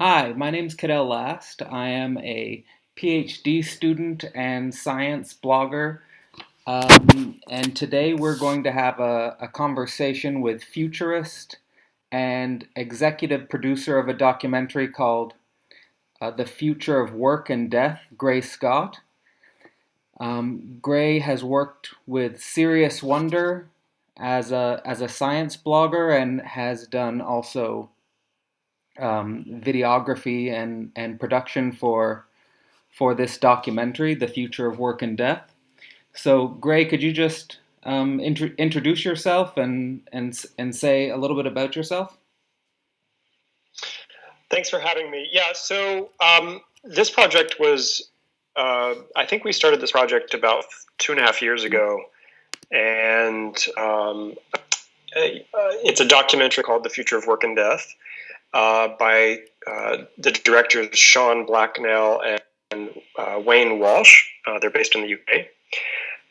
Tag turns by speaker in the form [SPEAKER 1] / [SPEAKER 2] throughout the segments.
[SPEAKER 1] Hi, my name's Cadell Last. I am a PhD student and science blogger. And today we're going to have a conversation with futurist and executive producer of a documentary called The Future of Work and Death, Gray Scott. Gray has worked with Serious Wonder as a science blogger and has done also videography and production for this documentary, The Future of Work and Death. So, Gray, could you just introduce yourself and say a little bit about yourself?
[SPEAKER 2] Thanks for having me. Yeah, so this project was, I think we started this project about 2.5 years ago, and it's a documentary called The Future of Work and Death by the directors Sean Blacknell and Wayne Walsh. They're based in the UK.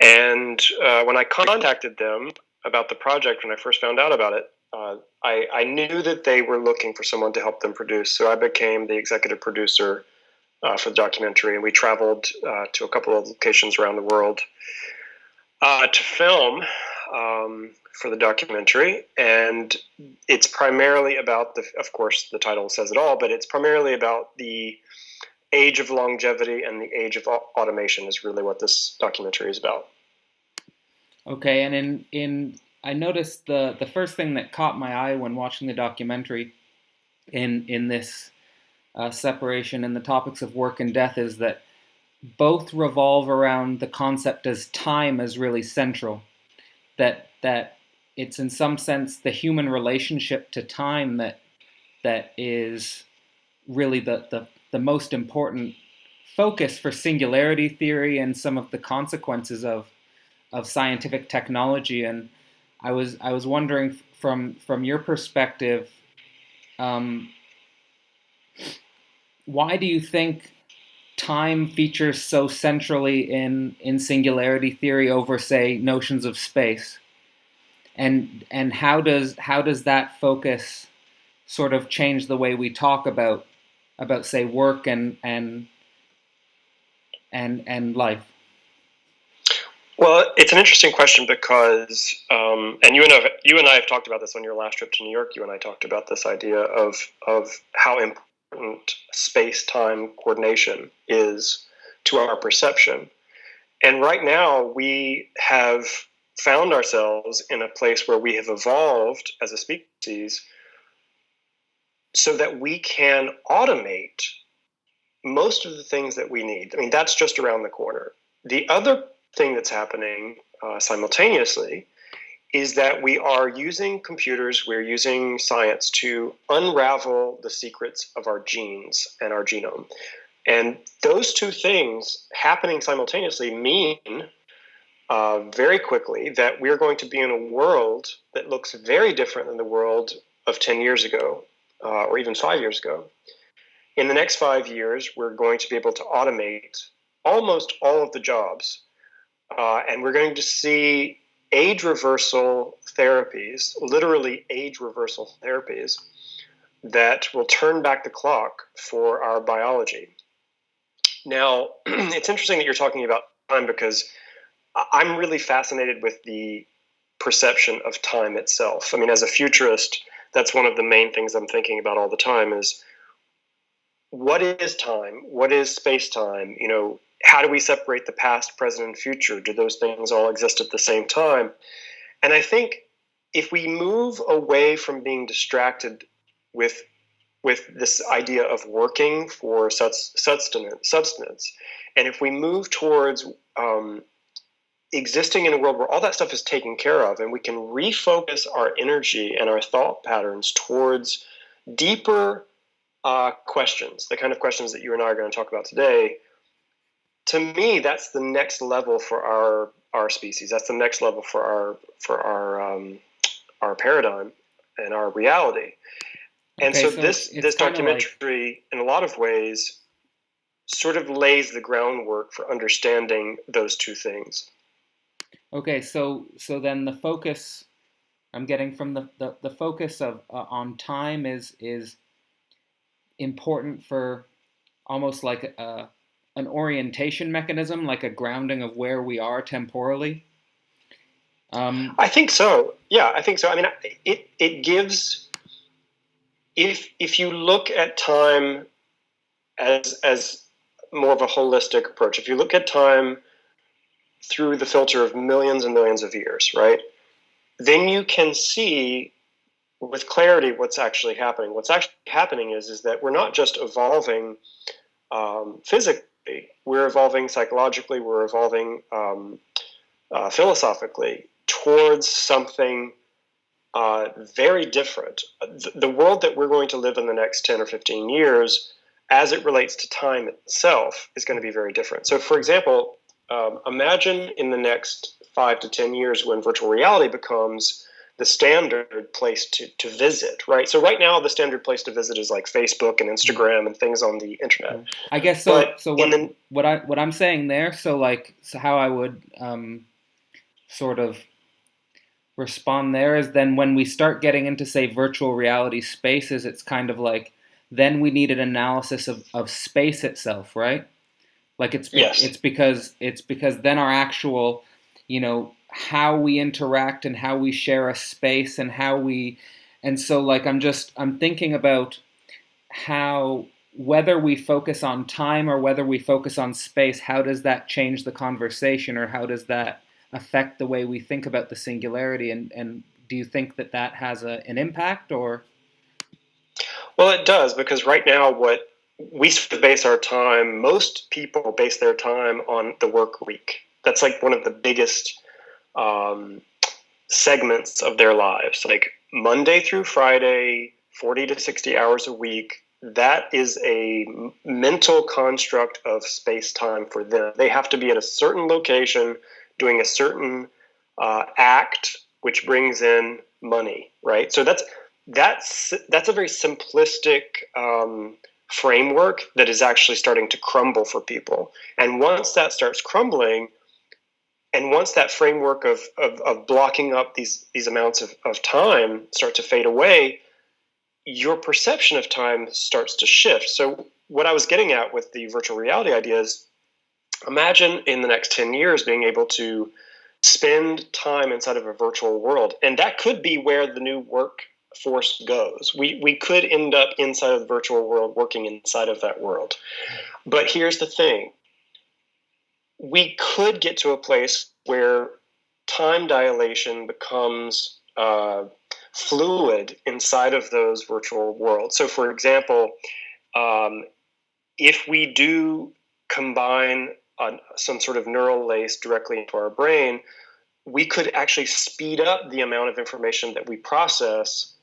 [SPEAKER 2] And when I contacted them about the project, when I first found out about it, I knew that they were looking for someone to help them produce. So I became the executive producer for the documentary, and we traveled to a couple of locations around the world to film for the documentary. And it's primarily about of course, the title says it all, but it's primarily about the age of longevity and the age of automation is really what this documentary is about.
[SPEAKER 1] Okay, and in I noticed the first thing that caught my eye when watching the documentary in this separation in the topics of work and death is that both revolve around the concept as time as really central. That it's in some sense the human relationship to time that is really the most important focus for singularity theory and some of the consequences of scientific technology. And I was wondering from your perspective, um, why do you think time features so centrally in singularity theory over, say, notions of space? And how does that focus sort of change the way we talk about say work and life?
[SPEAKER 2] Well, it's an interesting question because, and you and I have talked about this on your last trip to New York. You and I talked about this idea of how important space-time coordination is to our perception. And right now, we have found ourselves in a place where we have evolved as a species so that we can automate most of the things that we need. I mean, that's just around the corner. The other thing that's happening simultaneously is that we are using computers, we're using science to unravel the secrets of our genes and our genome. And those two things happening simultaneously mean very quickly that we're going to be in a world that looks very different than the world of 10 years ago or even 5 years ago. In the next 5 years, we're going to be able to automate almost all of the jobs. And we're going to see age reversal therapies, literally age reversal therapies, that will turn back the clock for our biology. Now, it's interesting that you're talking about time because I'm really fascinated with the perception of time itself. I mean, as a futurist, that's one of the main things I'm thinking about all the time is what is time? What is space-time? You know, how do we separate the past, present, and future? Do those things all exist at the same time? And I think if we move away from being distracted with this idea of working for substance, and if we move towards existing in a world where all that stuff is taken care of, and we can refocus our energy and our thought patterns towards deeper questions, the kind of questions that you and I are going to talk about today, to me, that's the next level for our species. That's the next level for our paradigm and our reality. And
[SPEAKER 1] Okay,
[SPEAKER 2] so
[SPEAKER 1] so
[SPEAKER 2] this
[SPEAKER 1] kind of like,
[SPEAKER 2] documentary, in a lot of ways, sort of lays the groundwork for understanding those two things.
[SPEAKER 1] okay, so then the focus I'm getting from the focus of on time is important for almost like an orientation mechanism, like a grounding of where we are temporally?
[SPEAKER 2] I think so. Yeah, I think so. I mean, it gives, if you look at time as more of a holistic approach, if you look at time through the filter of millions and millions of years, right? Then you can see with clarity what's actually happening. What's actually happening is that we're not just evolving physically, we're evolving psychologically, we're evolving philosophically towards something very different. The world that we're going to live in the next 10 or 15 years, as it relates to time itself, is going to be very different. So, for example, imagine in the next 5 to 10 years when virtual reality becomes the standard place to visit, right? So right now, the standard place to visit is like Facebook and Instagram and things on the internet.
[SPEAKER 1] I guess so. But so what I'm saying there, so how I would sort of respond there is then when we start getting into, say, virtual reality spaces, it's kind of like then we need an analysis of space itself, right? Like it's because then our actual, how we interact and how we share a space and so like I'm thinking about how whether we focus on time or whether we focus on space, how does that change the conversation, or how does that affect the way we think about the singularity? And do you think that has an impact, or?
[SPEAKER 2] Well, it does, because right now what we base our time, most people base their time on the work week. That's like one of the biggest segments of their lives, like Monday through Friday, 40 to 60 hours a week. That is a mental construct of space-time for them. They have to be at a certain location doing a certain act, which brings in money, right? So that's a very simplistic framework that is actually starting to crumble for people. And once that starts crumbling, and once that framework of blocking up these amounts of time start to fade away, your perception of time starts to shift. So what I was getting at with the virtual reality idea is, imagine in the next 10 years being able to spend time inside of a virtual world. And that could be where the new workforce goes. We could end up inside of the virtual world, working inside of that world. But here's the thing. We could get to a place where time dilation becomes fluid inside of those virtual worlds. So, for example, if we do combine some sort of neural lace directly into our brain, we could actually speed up the amount of information that we process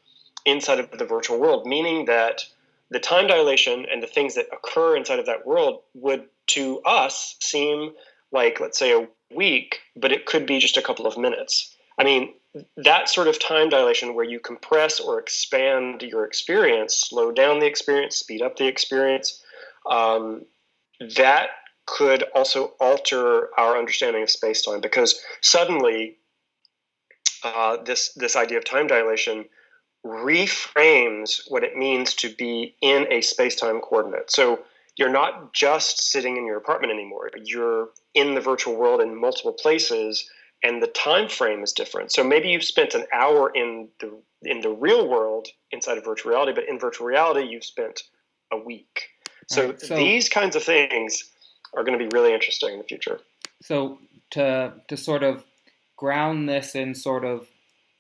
[SPEAKER 2] inside of the virtual world, meaning that the time dilation and the things that occur inside of that world would, to us, seem like, let's say, a week, but it could be just a couple of minutes. I mean, that sort of time dilation where you compress or expand your experience, slow down the experience, speed up the experience, that could also alter our understanding of space-time, because suddenly this idea of time dilation reframes what it means to be in a space-time coordinate. So you're not just sitting in your apartment anymore. You're in the virtual world in multiple places, and the time frame is different. So maybe you've spent an hour in the real world inside of virtual reality, but in virtual reality you've spent a week. So these kinds of things are going to be really interesting in the future.
[SPEAKER 1] So to sort of ground this in sort of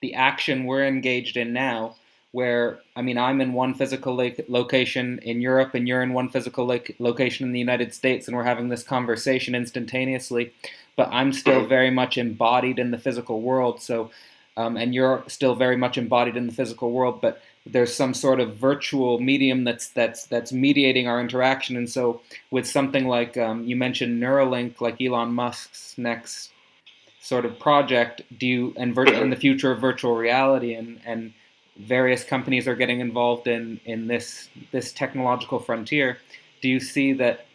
[SPEAKER 1] the action we're engaged in now, where, I mean, I'm in one physical location in Europe and you're in one physical location in the United States, and we're having this conversation instantaneously, but I'm still very much embodied in the physical world. So, and you're still very much embodied in the physical world, but there's some sort of virtual medium that's mediating our interaction. And so with something like, you mentioned Neuralink, like Elon Musk's next sort of project, in the future of virtual reality, and various companies are getting involved in this technological frontier, do you see that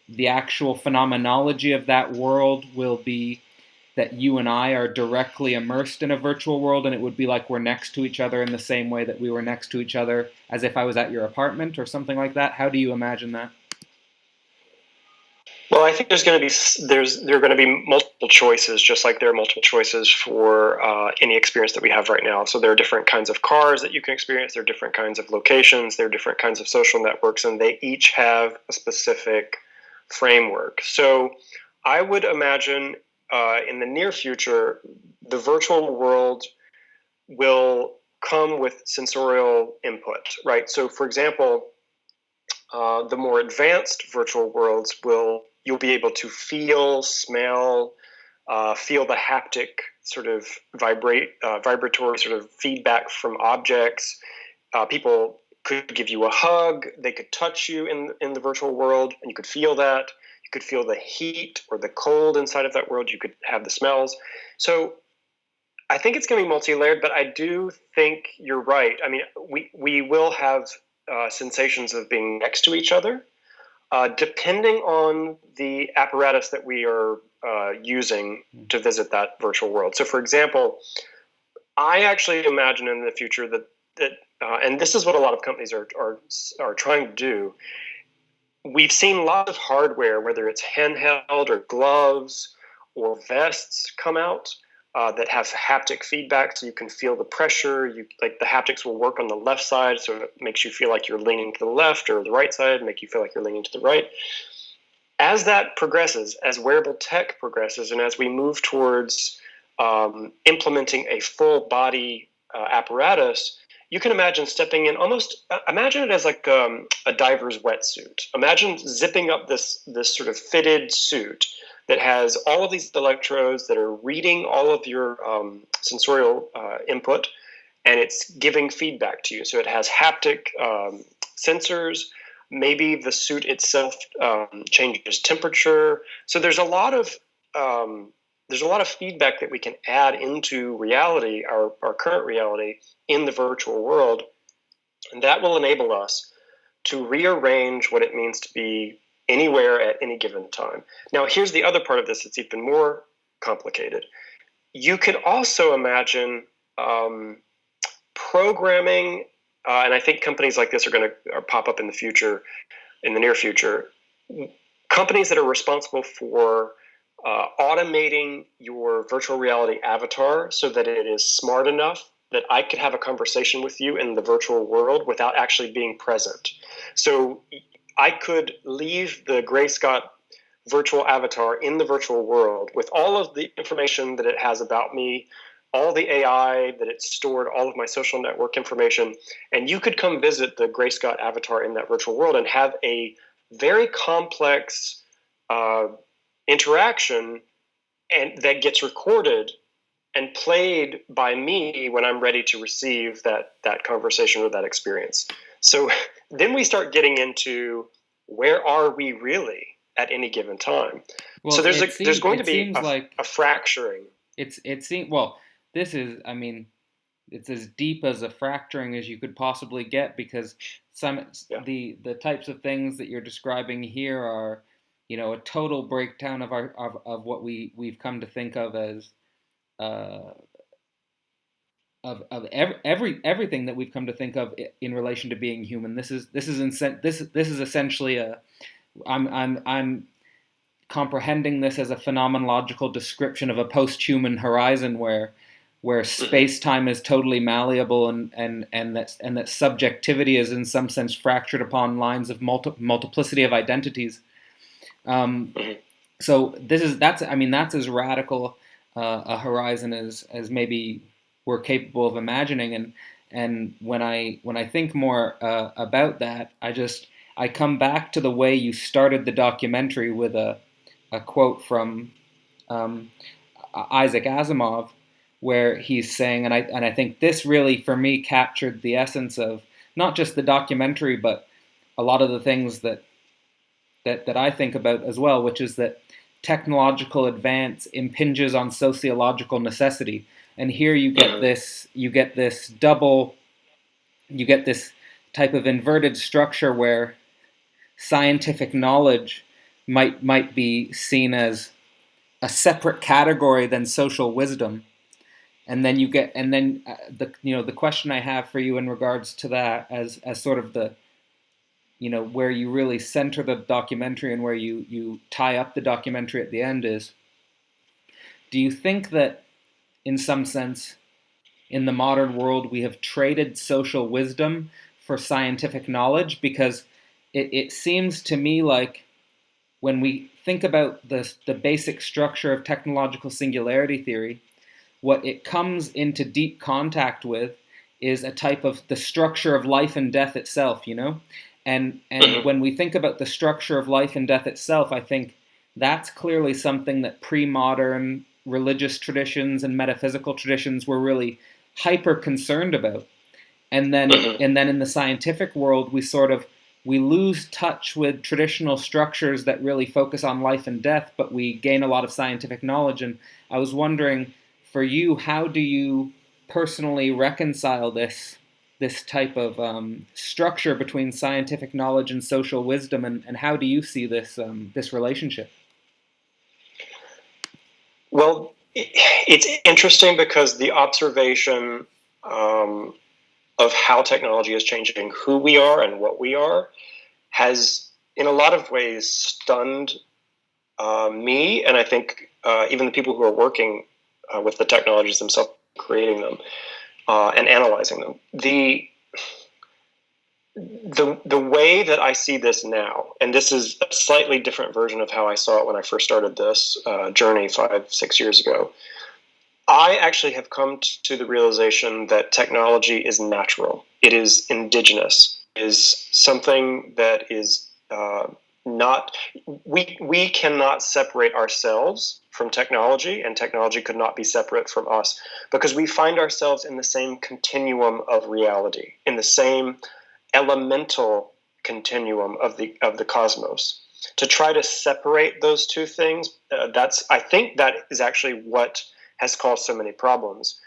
[SPEAKER 1] the actual phenomenology of that world will be that you and I are directly immersed in a virtual world, and it would be like we're next to each other in the same way that we were next to each other as if I was at your apartment or something like that? How do you imagine that?
[SPEAKER 2] Well, I think there are going to be multiple choices, just like there are multiple choices for any experience that we have right now. So there are different kinds of cars that you can experience. There are different kinds of locations. There are different kinds of social networks, and they each have a specific framework. So I would imagine in the near future, the virtual world will come with sensorial input, right? So, for example, the more advanced virtual worlds you'll be able to feel, smell, feel the haptic sort of vibratory sort of feedback from objects. People could give you a hug. They could touch you in the virtual world, and you could feel that. You could feel the heat or the cold inside of that world. You could have the smells. So I think it's going to be multi-layered, but I do think you're right. I mean, we will have sensations of being next to each other, depending on the apparatus that we are using to visit that virtual world. So, for example, I actually imagine in the future that and this is what a lot of companies are trying to do. We've seen lots of hardware, whether it's handheld or gloves or vests, come out that have haptic feedback, so you can feel the pressure. Like the haptics will work on the left side, so it makes you feel like you're leaning to the left, or the right side, make you feel like you're leaning to the right. As that progresses, as wearable tech progresses, and as we move towards implementing a full body apparatus, you can imagine stepping in imagine it as like a diver's wetsuit. Imagine zipping up this sort of fitted suit that has all of these electrodes that are reading all of your sensorial input, and it's giving feedback to you. So it has haptic sensors. Maybe the suit itself changes temperature. So there's a lot of feedback that we can add into reality, our current reality, in the virtual world, and that will enable us to rearrange what it means to be anywhere at any given time. Now, here's the other part of this that's even more complicated. You could also imagine programming, and I think companies like this are going to pop up in the near future, companies that are responsible for automating your virtual reality avatar so that it is smart enough that I could have a conversation with you in the virtual world without actually being present. So I could leave the Gray Scott virtual avatar in the virtual world with all of the information that it has about me, all the AI that it's stored, all of my social network information, and you could come visit the Gray Scott avatar in that virtual world and have a very complex interaction and that gets recorded and played by me when I'm ready to receive that conversation or that experience. So then we start getting into where are we really at any given time.
[SPEAKER 1] Well,
[SPEAKER 2] so there's going to be a fracturing.
[SPEAKER 1] It seems, well, this is, I mean, it's as deep as a fracturing as you could possibly get, because the types of things that you're describing here are, you know, a total breakdown of what we've come to think of as everything that we've come to think of in relation to being human. This is essentially I'm comprehending this as a phenomenological description of a posthuman horizon where space-time is totally malleable and that subjectivity is in some sense fractured upon lines of multiplicity of identities. So that's as radical a horizon as maybe we're capable of imagining. And when I think more about that, I come back to the way you started the documentary with a quote from Isaac Asimov, where he's saying, and I think this really for me captured the essence of not just the documentary, but a lot of the things that I think about as well, which is that technological advance impinges on sociological necessity. And here you get this type of inverted structure where scientific knowledge might be seen as a separate category than social wisdom. And then the question I have for you in regards to that, as sort of the, where you really center the documentary and where you tie up the documentary at the end, is, do you think that in some sense in the modern world we have traded social wisdom for scientific knowledge? Because it seems to me like when we think about the basic structure of technological singularity theory, what it comes into deep contact with is a type of the structure of life and death itself, And when we think about the structure of life and death itself, I think that's clearly something that pre-modern religious traditions and metaphysical traditions were really hyper concerned about. And then in the scientific world, we lose touch with traditional structures that really focus on life and death, but we gain a lot of scientific knowledge. And I was wondering, for you, how do you personally reconcile this type of structure between scientific knowledge and social wisdom, and how do you see this relationship?
[SPEAKER 2] Well, it's interesting because the observation of how technology is changing who we are and what we are has, in a lot of ways, stunned me, and I think even the people who are working with the technologies themselves, creating them and analyzing them. The way that I see this now, and this is a slightly different version of how I saw it when I first started this journey 5-6 years ago, I actually have come to the realization that technology is natural. It is indigenous. It is something that is not. We cannot separate ourselves from technology, and technology could not be separate from us, because we find ourselves in the same continuum of reality, in the same elemental continuum of the cosmos. To try to separate those two things, I think that is actually what has caused so many problems.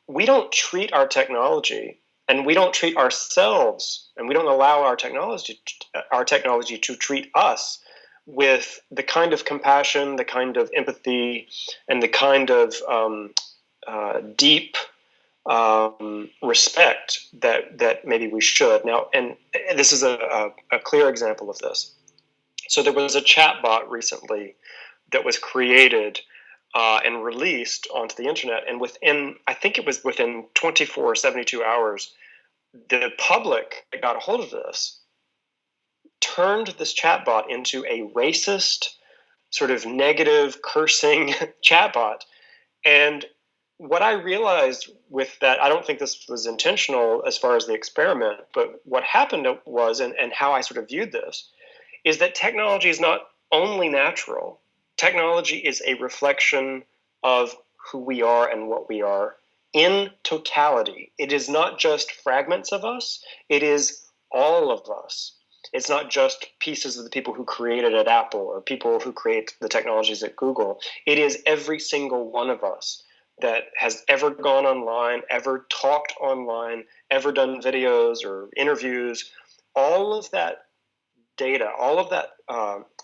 [SPEAKER 2] We don't treat our technology, and we don't treat ourselves, and we don't allow our technology to treat us with the kind of compassion, the kind of empathy, and the kind of deep respect that maybe we should. Now, and this is a clear example of this. So there was a chatbot recently that was created and released onto the internet, and I think it was within 24 or 72 hours, the public that got a hold of this turned this chatbot into a racist, sort of negative, cursing chatbot. And what I realized with that, I don't think this was intentional as far as the experiment, but what happened was, and how I sort of viewed this, is that technology is not only natural. Technology is a reflection of who we are and what we are in totality. It is not just fragments of us, it is all of us. It's not just pieces of the people who created at Apple or people who create the technologies at Google. It is every single one of us that has ever gone online, ever talked online, ever done videos or interviews. All of that data, all of that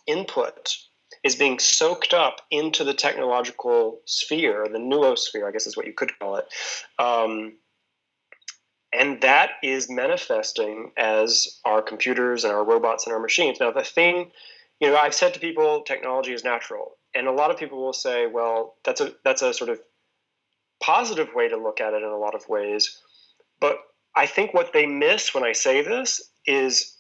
[SPEAKER 2] input is being soaked up into the technological sphere, the noosphere, I guess is what you could call it. And that is manifesting as our computers and our robots and our machines. Now, the thing, I've said to people, technology is natural. And a lot of people will say, well, that's a sort of positive way to look at it in a lot of ways. But I think what they miss when I say this is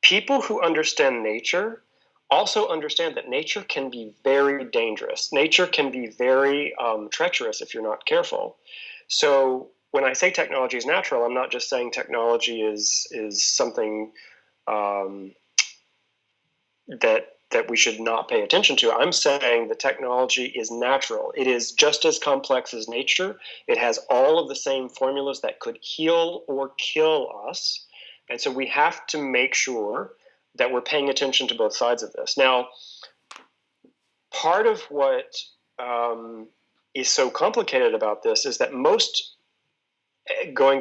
[SPEAKER 2] people who understand nature also understand that nature can be very dangerous. Nature can be very treacherous if you're not careful. So when I say technology is natural, I'm not just saying technology is something that we should not pay attention to. I'm saying that technology is natural. It is just as complex as nature. It has all of the same formulas that could heal or kill us. And so we have to make sure that we're paying attention to both sides of this. Now, part of what is so complicated about this is that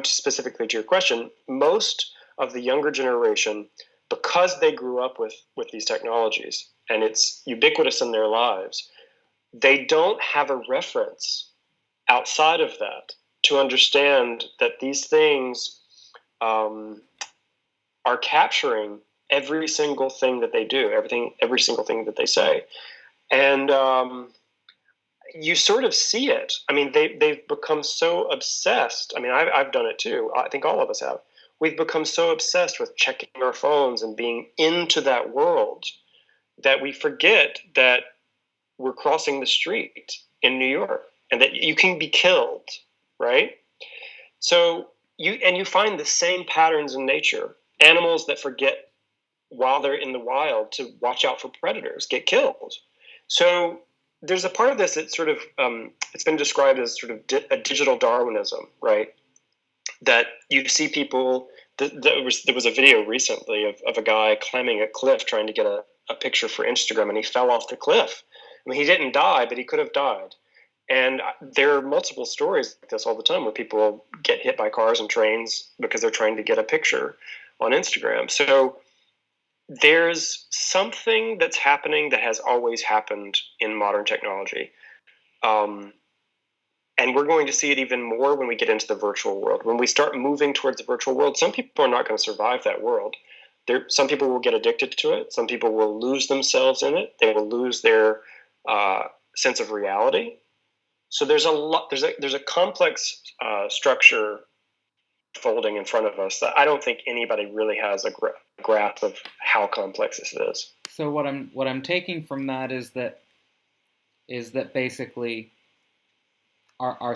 [SPEAKER 2] specifically to your question, most of the younger generation because they grew up with these technologies and it's ubiquitous in their lives, they don't have a reference outside of that to understand that these things are capturing every single thing that they do, every single thing that they say. And you sort of see it. I mean, they've become so obsessed. I mean, I've done it too. I think all of us have. We've become so obsessed with checking our phones and being into that world that we forget that we're crossing the street in New York and that you can be killed, right? So you find the same patterns in nature. Animals that forget while they're in the wild to watch out for predators get killed. So there's a part of this that sort of it's been described as sort of a digital Darwinism, right? That you see people. There was a video recently of a guy climbing a cliff trying to get a picture for Instagram, and he fell off the cliff. I mean, he didn't die, but he could have died. And there are multiple stories like this all the time where people get hit by cars and trains because they're trying to get a picture on Instagram. So there's something that's happening that has always happened in modern technology. And we're going to see it even more when we get into the virtual world. When we start moving towards the virtual world, some people are not going to survive that world. Some people will get addicted to it. Some people will lose themselves in it. They will lose their sense of reality. So there's a complex structure folding in front of us that I don't think anybody really has a grasp of how complex this is.
[SPEAKER 1] So what I'm taking from that is that basically our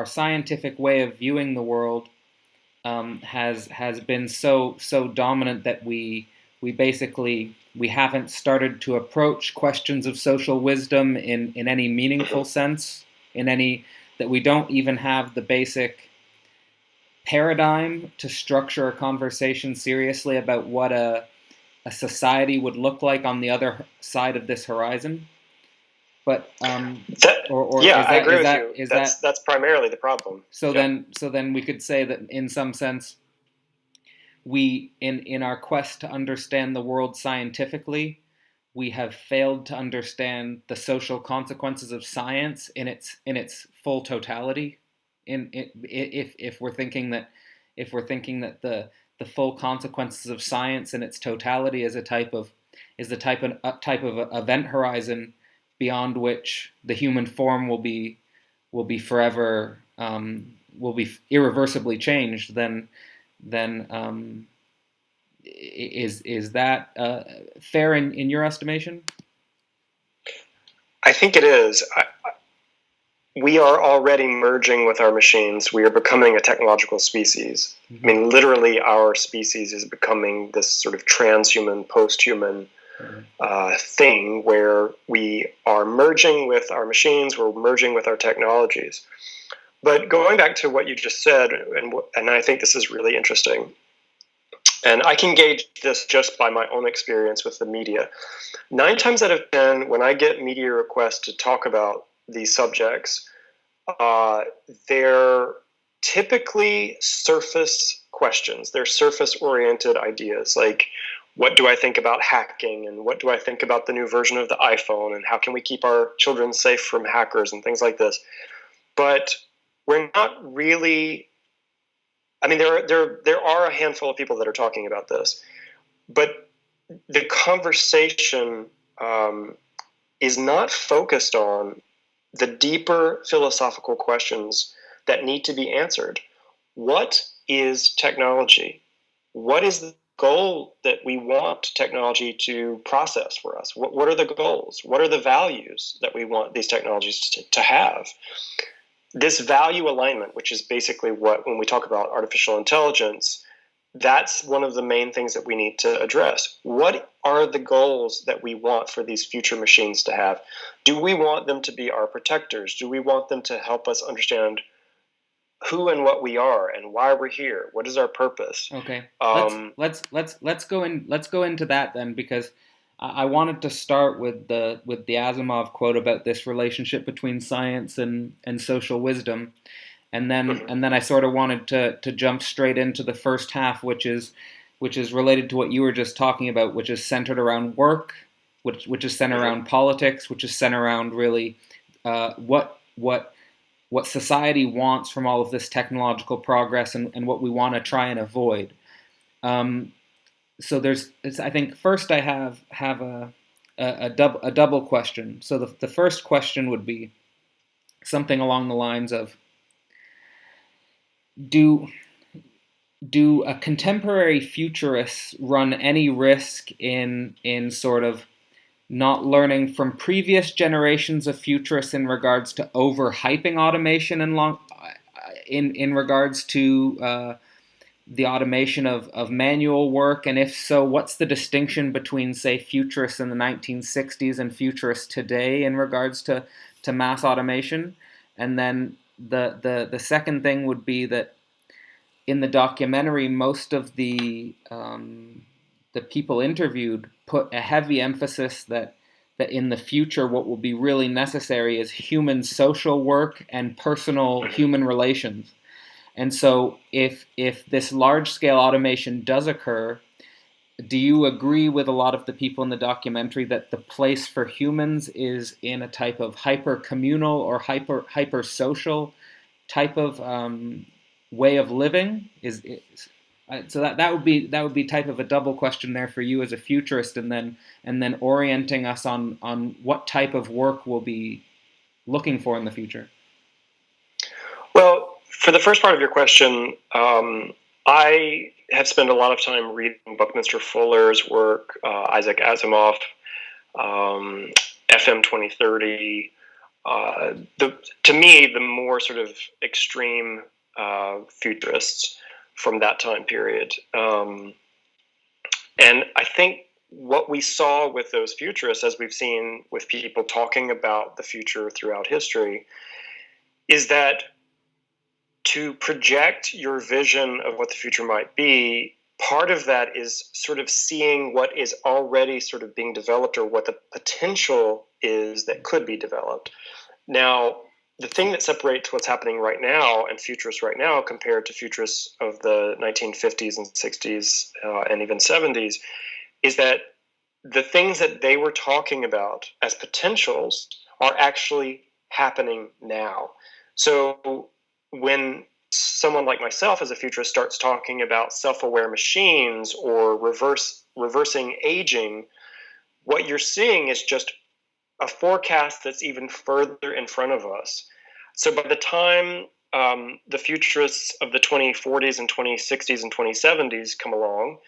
[SPEAKER 1] scientific way of viewing the world has been so dominant that we haven't started to approach questions of social wisdom in any meaningful sense, that we don't even have the basic paradigm to structure a conversation seriously about what a society would look like on the other side of this horizon. But
[SPEAKER 2] I agree with you. That's primarily the problem.
[SPEAKER 1] So then we could say that in some sense, we in our quest to understand the world scientifically, we have failed to understand the social consequences of science in its full totality. If we're thinking that the full consequences of science in its totality is the type of event horizon beyond which the human form will be forever will be irreversibly changed, then is that fair in your estimation?
[SPEAKER 2] I think it is. We are already merging with our machines. We are becoming a technological species. Mm-hmm. I mean, literally, our species is becoming this sort of transhuman, posthuman thing where we are merging with our machines, we're merging with our technologies. But going back to what you just said, and I think this is really interesting, and I can gauge this just by my own experience with the media. 9 times out of 10, when I get media requests to talk about these subjects, they're typically surface questions. They're surface-oriented ideas, like, what do I think about hacking, and what do I think about the new version of the iPhone, and how can we keep our children safe from hackers and things like this. But we're not really. I mean, there are a handful of people that are talking about this, but the conversation is not focused on the deeper philosophical questions that need to be answered. What is technology? What is the goal that we want technology to process for us? What are the goals? What are the values that we want these technologies to have? This value alignment, which is basically when we talk about artificial intelligence, that's one of the main things that we need to address. What are the goals that we want for these future machines to have? Do we want them to be our protectors? Do we want them to help us understand who and what we are and why we're here? What is our purpose?
[SPEAKER 1] Okay. Let's go into that then, because I wanted to start with the Asimov quote about this relationship between science and social wisdom, and then I sort of wanted to jump straight into the first half, which is which is related to what you were just talking about, which is centered around work, which is centered
[SPEAKER 2] Mm-hmm.
[SPEAKER 1] around politics, which is centered around really what society wants from all of this technological progress, and what we want to try and avoid. Um, so I think first I have a double question. So the first question would be something along the lines of, do contemporary futurists run any risk in sort of not learning from previous generations of futurists in regards to overhyping automation and in regards to the automation of manual work? And if so, what's the distinction between, say, futurists in the 1960s and futurists today in regards to mass automation? And then the second thing would be that in the documentary, most of the people interviewed put a heavy emphasis that in the future what will be really necessary is human social work and personal human relations. And so if this large scale automation does occur, do you agree with a lot of the people in the documentary that the place for humans is in a type of hyper communal or hyper social type of way of living? So that would be type of a double question there for you as a futurist, and then orienting us on what type of work we'll be looking for in the future.
[SPEAKER 2] Well, for the first part of your question, I have spent a lot of time reading Buckminster Fuller's work, Isaac Asimov, FM 2030. To me, the more sort of extreme futurists from that time period. And I think what we saw with those futurists, as we've seen with people talking about the future throughout history, is that to project your vision of what the future might be, part of that is sort of seeing what is already sort of being developed, or what the potential is that could be developed. Now, the thing that separates what's happening right now and futurists right now compared to futurists of the 1950s and 60s and even 70s is that the things that they were talking about as potentials are actually happening now. So when someone like myself as a futurist starts talking about self-aware machines or reversing aging, what you're seeing is just a forecast that's even further in front of us. So by the time the futurists of the 2040s and 2060s and 2070s come along,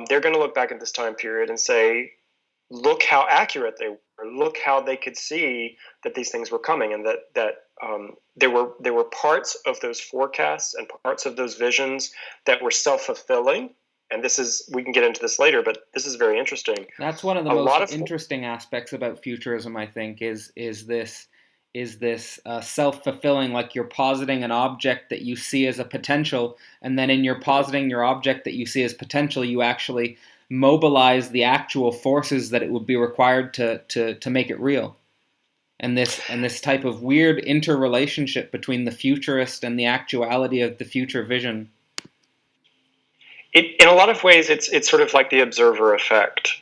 [SPEAKER 2] they're going to look back at this time period and say, look how accurate they were. Look how they could see that these things were coming, and that there were parts of those forecasts and parts of those visions that were self-fulfilling. And we can get into this later, but this is very interesting.
[SPEAKER 1] That's one of the most interesting aspects about futurism, I think, is this self-fulfilling, like you're positing an object that you see as a potential, and then in your positing your object that you see as potential, you actually mobilize the actual forces that it would be required to make it real. And this type of weird interrelationship between the futurist and the actuality of the future vision.
[SPEAKER 2] In a lot of ways, it's sort of like the observer effect.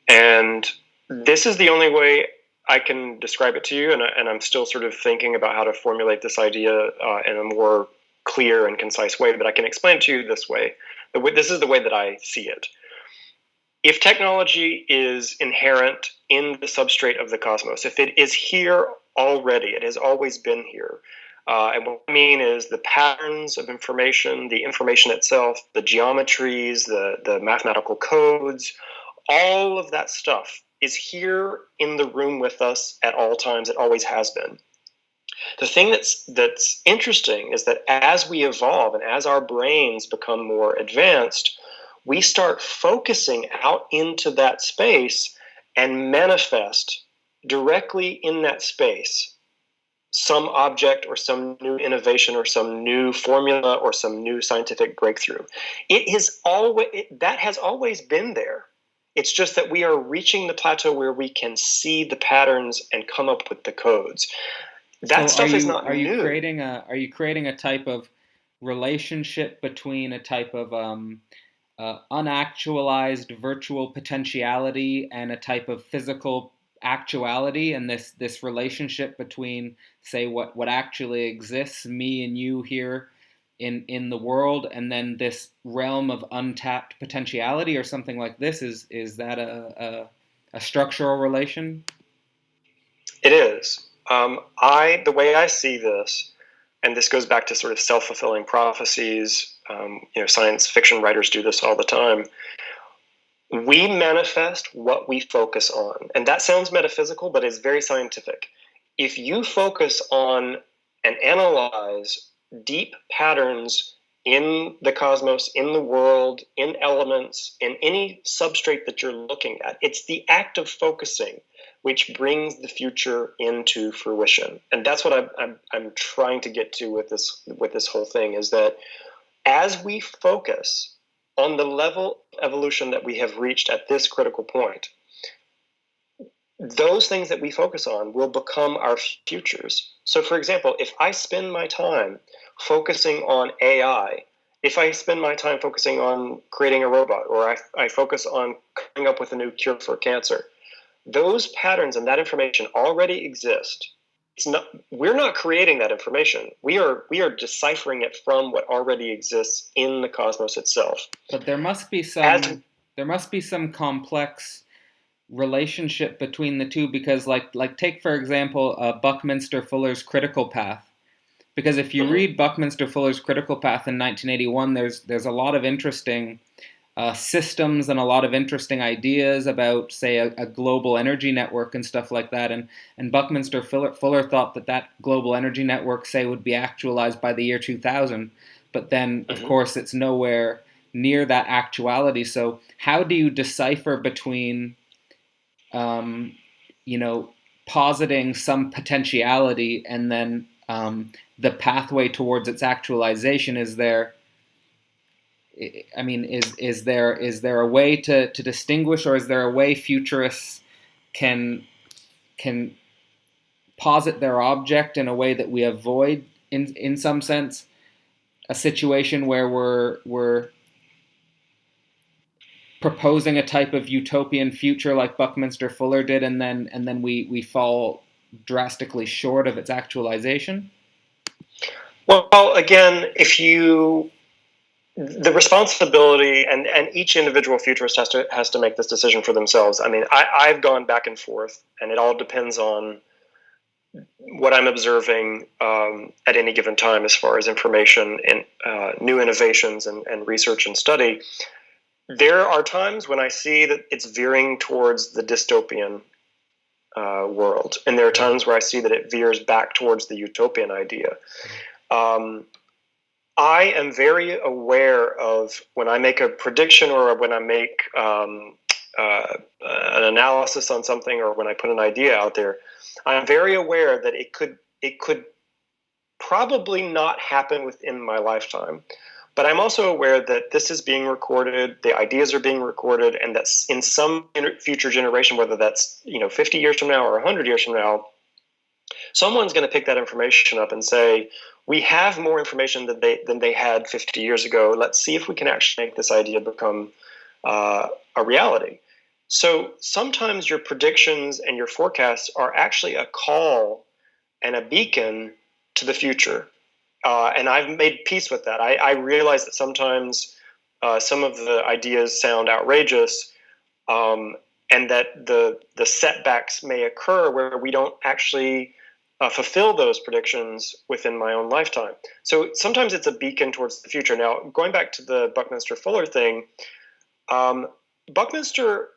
[SPEAKER 2] And this is the only way I can describe it to you, and I'm still sort of thinking about how to formulate this idea in a more clear and concise way, but I can explain it to you this way. This is the way that I see it. If technology is inherent in the substrate of the cosmos, if it is here already, it has always been here. And what I mean is the patterns of information, the information itself, the geometries, the mathematical codes, all of that stuff is here in the room with us at all times. It always has been. The thing that's interesting is that as we evolve and as our brains become more advanced, we start focusing out into that space and manifest directly in that space some object or some new innovation or some new formula or some new scientific breakthrough. That has always been there. It's just that we are reaching the plateau where we can see the patterns and come up with the codes. That stuff is not new.
[SPEAKER 1] Are you creating a type of relationship between a type of unactualized virtual potentiality and a type of physical actuality, and this relationship between, say, what actually exists, me and you here in the world, and then this realm of untapped potentiality, or something like this. Is that a structural relation?
[SPEAKER 2] It is. The way I see this, and this goes back to sort of self-fulfilling prophecies. Science fiction writers do this all the time. We manifest what we focus on, and that sounds metaphysical, but it's very scientific. If you focus on and analyze deep patterns in the cosmos, in the world, in elements, in any substrate that you're looking at, it's the act of focusing which brings the future into fruition. And that's what I'm trying to get to with this whole thing, is that as we focus on the level of evolution that we have reached at this critical point, those things that we focus on will become our futures. So, for example, if I spend my time focusing on AI, if I spend my time focusing on creating a robot, or I focus on coming up with a new cure for cancer, those patterns and that information already exist. We're not creating that information. We are deciphering it from what already exists in the cosmos itself.
[SPEAKER 1] But there must be some complex relationship between the two, because like take for example Buckminster Fuller's critical path. Because if you read Buckminster Fuller's critical path in 1981, there's a lot of interesting systems and a lot of interesting ideas about, say, a global energy network and stuff like that. And Buckminster Fuller thought that global energy network, say, would be actualized by the year 2000. But then, of course, it's nowhere near that actuality. So how do you decipher between, positing some potentiality and then the pathway towards its actualization? Is there a way to distinguish, or is there a way futurists can posit their object in a way that we avoid, in some sense, a situation where we're proposing a type of utopian future like Buckminster Fuller did, and then we fall drastically short of its actualization?
[SPEAKER 2] Well, again, the responsibility, and each individual futurist has to make this decision for themselves. I mean, I've gone back and forth, and it all depends on what I'm observing at any given time as far as information and new innovations and research and study. There are times when I see that it's veering towards the dystopian world, and there are times where I see that it veers back towards the utopian idea. I am very aware of, when I make a prediction, or when I make an analysis on something, or when I put an idea out there, I'm very aware that it could probably not happen within my lifetime. But I'm also aware that this is being recorded, the ideas are being recorded, and that in some future generation, whether that's 50 years from now or 100 years from now, someone's going to pick that information up and say, we have more information than they had 50 years ago. Let's see if we can actually make this idea become a reality. So sometimes your predictions and your forecasts are actually a call and a beacon to the future. And I've made peace with that. I realize that sometimes some of the ideas sound outrageous, and that the setbacks may occur where we don't actually fulfill those predictions within my own lifetime. So sometimes it's a beacon towards the future. Now, going back to the Buckminster Fuller thing, Buckminster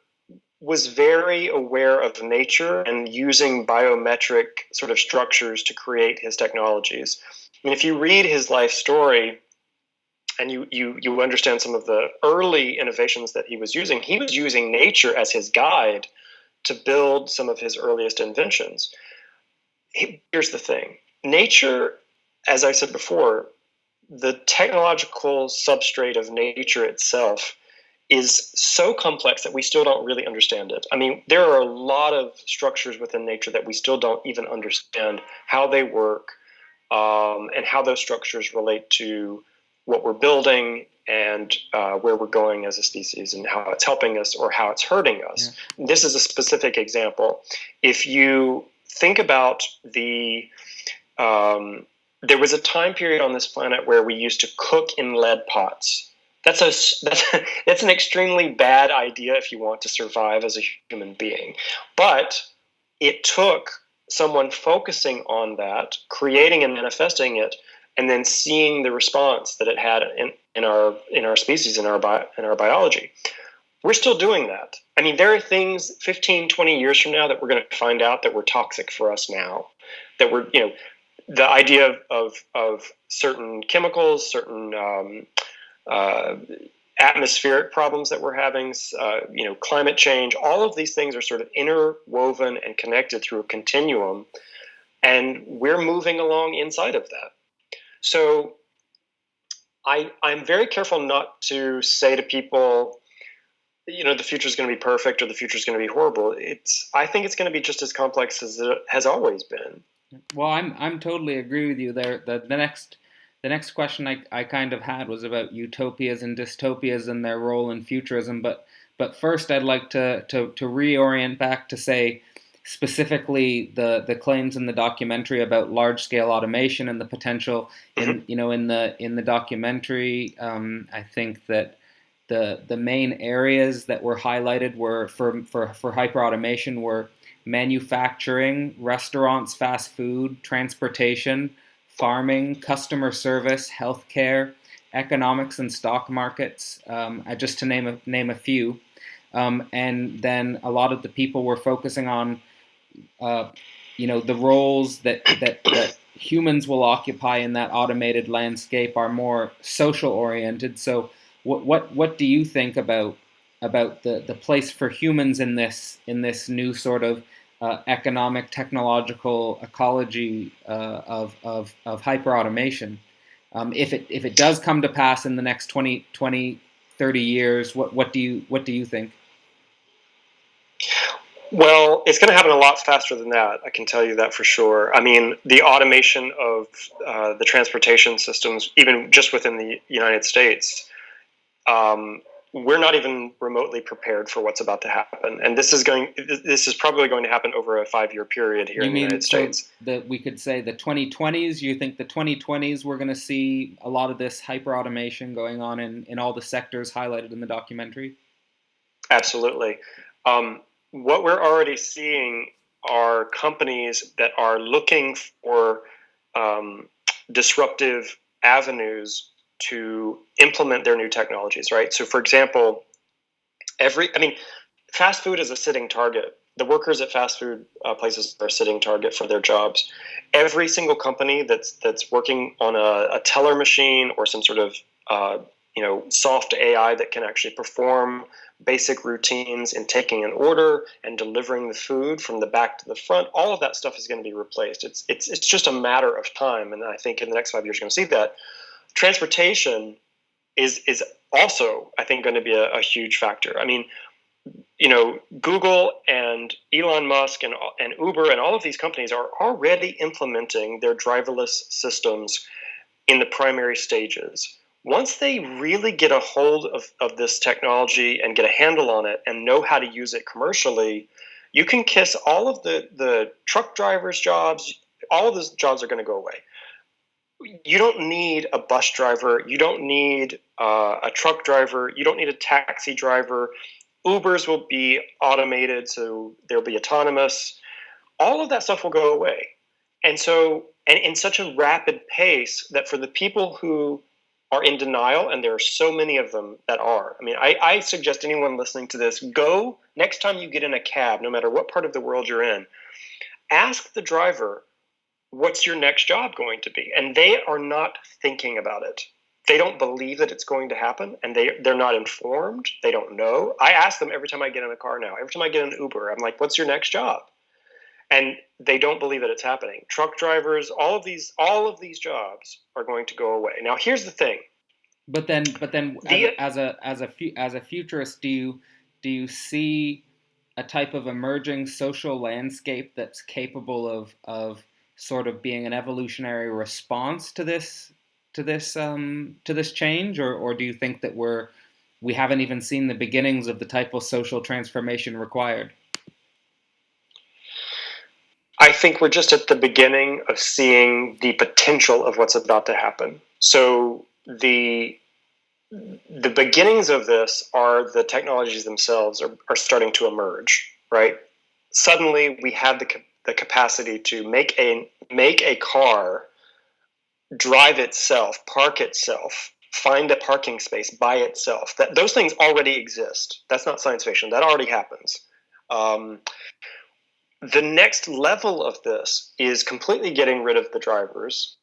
[SPEAKER 2] was very aware of nature and using biometric sort of structures to create his technologies. I mean, if you read his life story and you understand some of the early innovations that he was using nature as his guide to build some of his earliest inventions. Here's the thing. Nature, as I said before, the technological substrate of nature itself is so complex that we still don't really understand it. I mean, there are a lot of structures within nature that we still don't even understand how they work, and how those structures relate to what we're building and where we're going as a species and how it's helping us or how it's hurting us. Yeah. This is a specific example. If you think about there was a time period on this planet where we used to cook in lead pots. That's an extremely bad idea if you want to survive as a human being. But it took someone focusing on that, creating and manifesting it, and then seeing the response that it had in our species, in our biology. We're still doing that. I mean, there are things 15, 20 years from now that we're going to find out that were toxic for us now. That we're, the idea of certain chemicals, certain atmospheric problems that we're having, climate change, all of these things are sort of interwoven and connected through a continuum, and we're moving along inside of that. So I'm very careful not to say to people, the future is going to be perfect or the future is going to be horrible. I think it's going to be just as complex as it has always been.
[SPEAKER 1] Well, I'm totally agree with you there. The next question I kind of had was about utopias and dystopias and their role in futurism. But first, I'd like to reorient back to say specifically the claims in the documentary about large scale automation and the potential in the documentary. I think that the main areas that were highlighted were for hyper automation were manufacturing, restaurants, fast food, transportation, farming, customer service, healthcare, economics and stock markets, just to name a few. And then a lot of the people were focusing on, the roles that humans will occupy in that automated landscape are more social oriented. So, what do you think about the place for humans in this new sort of economic technological ecology of hyper automation? If it does come to pass in the next 20, 30 years, what do you think?
[SPEAKER 2] Well, it's going to happen a lot faster than that. I can tell you that for sure. I mean, the automation of the transportation systems, even just within the United States, we're not even remotely prepared for what's about to happen. And this is probably going to happen over a 5-year period here in the United States.
[SPEAKER 1] That we could say the 2020s, you think the 2020s we're going to see a lot of this hyper automation going on in all the sectors highlighted in the documentary?
[SPEAKER 2] Absolutely. What we're already seeing are companies that are looking for disruptive avenues to implement their new technologies, right? So, for example, fast food is a sitting target. The workers at fast food places are a sitting target for their jobs. Every single company that's working on a teller machine or some sort of soft AI that can actually perform basic routines in taking an order and delivering the food from the back to the front, all of that stuff is going to be replaced. It's just a matter of time, and I think in the next 5 years you're going to see that. Transportation is also, I think, going to be a huge factor. I mean, Google and Elon Musk and Uber and all of these companies are already implementing their driverless systems in the primary stages. Once they really get a hold of this technology and get a handle on it and know how to use it commercially, you can kiss all of the truck drivers' jobs. All of those jobs are going to go away. You don't need a bus driver. You don't need a truck driver. You don't need a taxi driver. Ubers will be automated, so they'll be autonomous. All of that stuff will go away. And in such a rapid pace that for the people who are in denial, and there are so many of them that are. I mean, I suggest anyone listening to this, go next time you get in a cab, no matter what part of the world you're in, ask the driver, what's your next job going to be? And they are not thinking about it. They don't believe that it's going to happen, and they're not informed. They don't know. I ask them every time I get in a car now. Every time I get in an Uber, I'm like, what's your next job? And they don't believe that it's happening. Truck drivers, all of these jobs are going to go away. Now, here's the thing.
[SPEAKER 1] But then, as a futurist, do you see a type of emerging social landscape that's capable of sort of being an evolutionary response to this to this change, or do you think that we haven't even seen the beginnings of the type of social transformation required?
[SPEAKER 2] I think we're just at the beginning of seeing the potential of what's about to happen. So the beginnings of this are the technologies themselves are starting to emerge, right? Suddenly we have the capacity to make a car drive itself, park itself, find a parking space by itself. Those things already exist. That's not science fiction. That already happens. The next level of this is completely getting rid of the drivers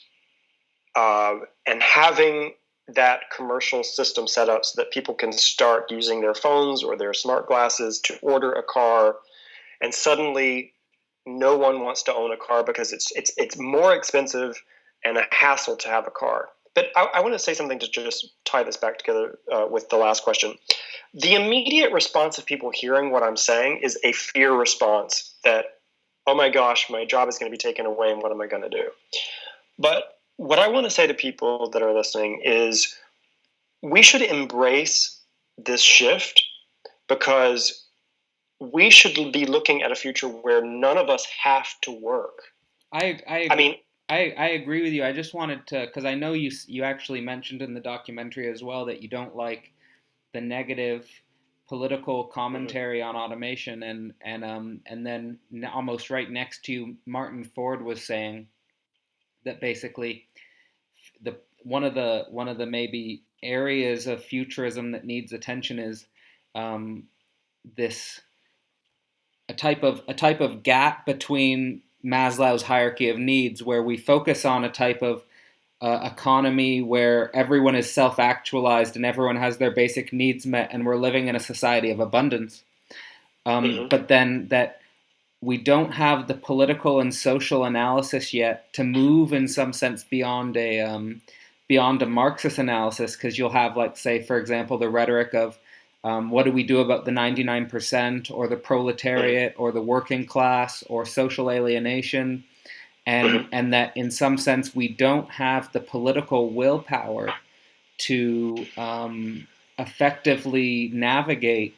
[SPEAKER 2] and having that commercial system set up so that people can start using their phones or their smart glasses to order a car, and suddenly no one wants to own a car because it's more expensive and a hassle to have a car. But I want to say something to just tie this back together with the last question. The immediate response of people hearing what I'm saying is a fear response that, oh my gosh, my job is going to be taken away and what am I going to do? But what I want to say to people that are listening is we should embrace this shift, because we should be looking at a future where none of us have to work.
[SPEAKER 1] I mean, I agree with you. I just wanted to, because I know you actually mentioned in the documentary as well that you don't like the negative political commentary on automation, and then almost right next to you, Martin Ford was saying that basically the one of the maybe areas of futurism that needs attention is um, this a type of gap between Maslow's hierarchy of needs, where we focus on a type of economy where everyone is self-actualized and everyone has their basic needs met, and we're living in a society of abundance. But then that we don't have the political and social analysis yet to move in some sense beyond a Marxist analysis, because you'll have, like, say, for example, the rhetoric of what do we do about the 99% or the proletariat or the working class or social alienation, and that in some sense we don't have the political willpower to effectively navigate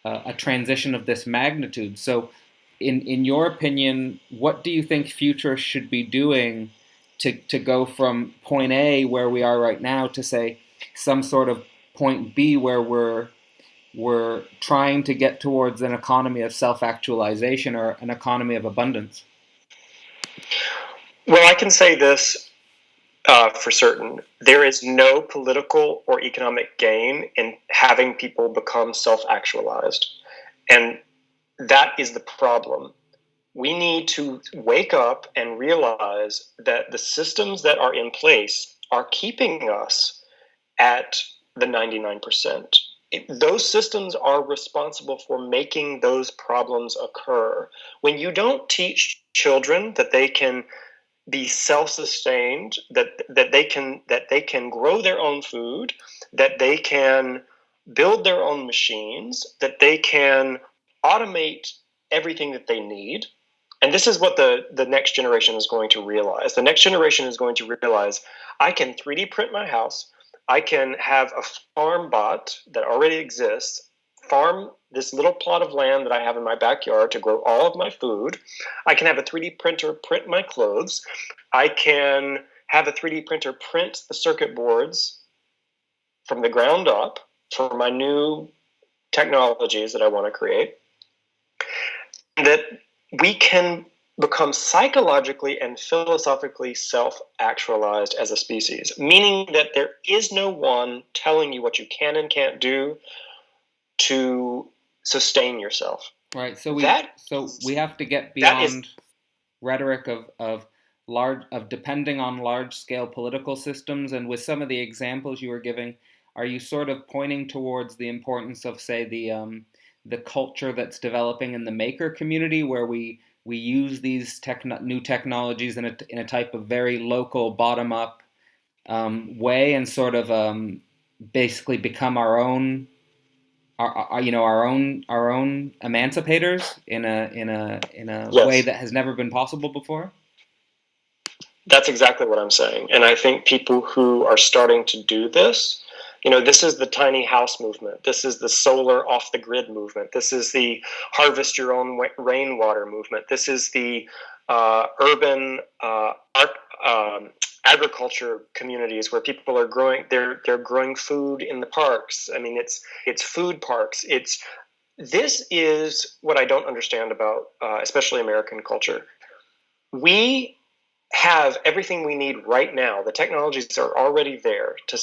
[SPEAKER 1] a transition of this magnitude. So, in your opinion, what do you think futurists should be doing to go from point A, where we are right now, to say some sort of point B, where we're trying to get towards an economy of self-actualization or an economy of abundance?
[SPEAKER 2] Well, I can say this for certain. There is no political or economic gain in having people become self-actualized. And that is the problem. We need to wake up and realize that the systems that are in place are keeping us at the 99%. Those systems are responsible for making those problems occur. When you don't teach children that they can be self-sustained, that they can grow their own food, that they can build their own machines, that they can automate everything that they need. And this is what the next generation is going to realize. The next generation is going to realize, I can 3D print my house. I can have a farm bot that already exists, farm this little plot of land that I have in my backyard to grow all of my food. I can have a 3D printer print my clothes. I can have a 3D printer print the circuit boards from the ground up for my new technologies that I want to create. That we can become psychologically and philosophically self-actualized as a species, meaning that there is no one telling you what you can and can't do to sustain yourself.
[SPEAKER 1] Right. So we have to get beyond rhetoric of depending on large scale political systems. And with some of the examples you were giving, are you sort of pointing towards the importance of, say, the culture that's developing in the maker community, where we use these new technologies in a type of very local, bottom up way, and sort of basically become our own, our own emancipators in a
[SPEAKER 2] Yes.
[SPEAKER 1] way that has never been possible before?
[SPEAKER 2] That's exactly what I'm saying. And I think people who are starting to do this, this is the tiny house movement. This is the solar off the grid movement. This is the harvest your own rainwater movement. This is the urban agriculture communities where people are growing. They're growing food in the parks. I mean, it's food parks. This is what I don't understand about especially American culture. We have everything we need right now. The technologies are already there to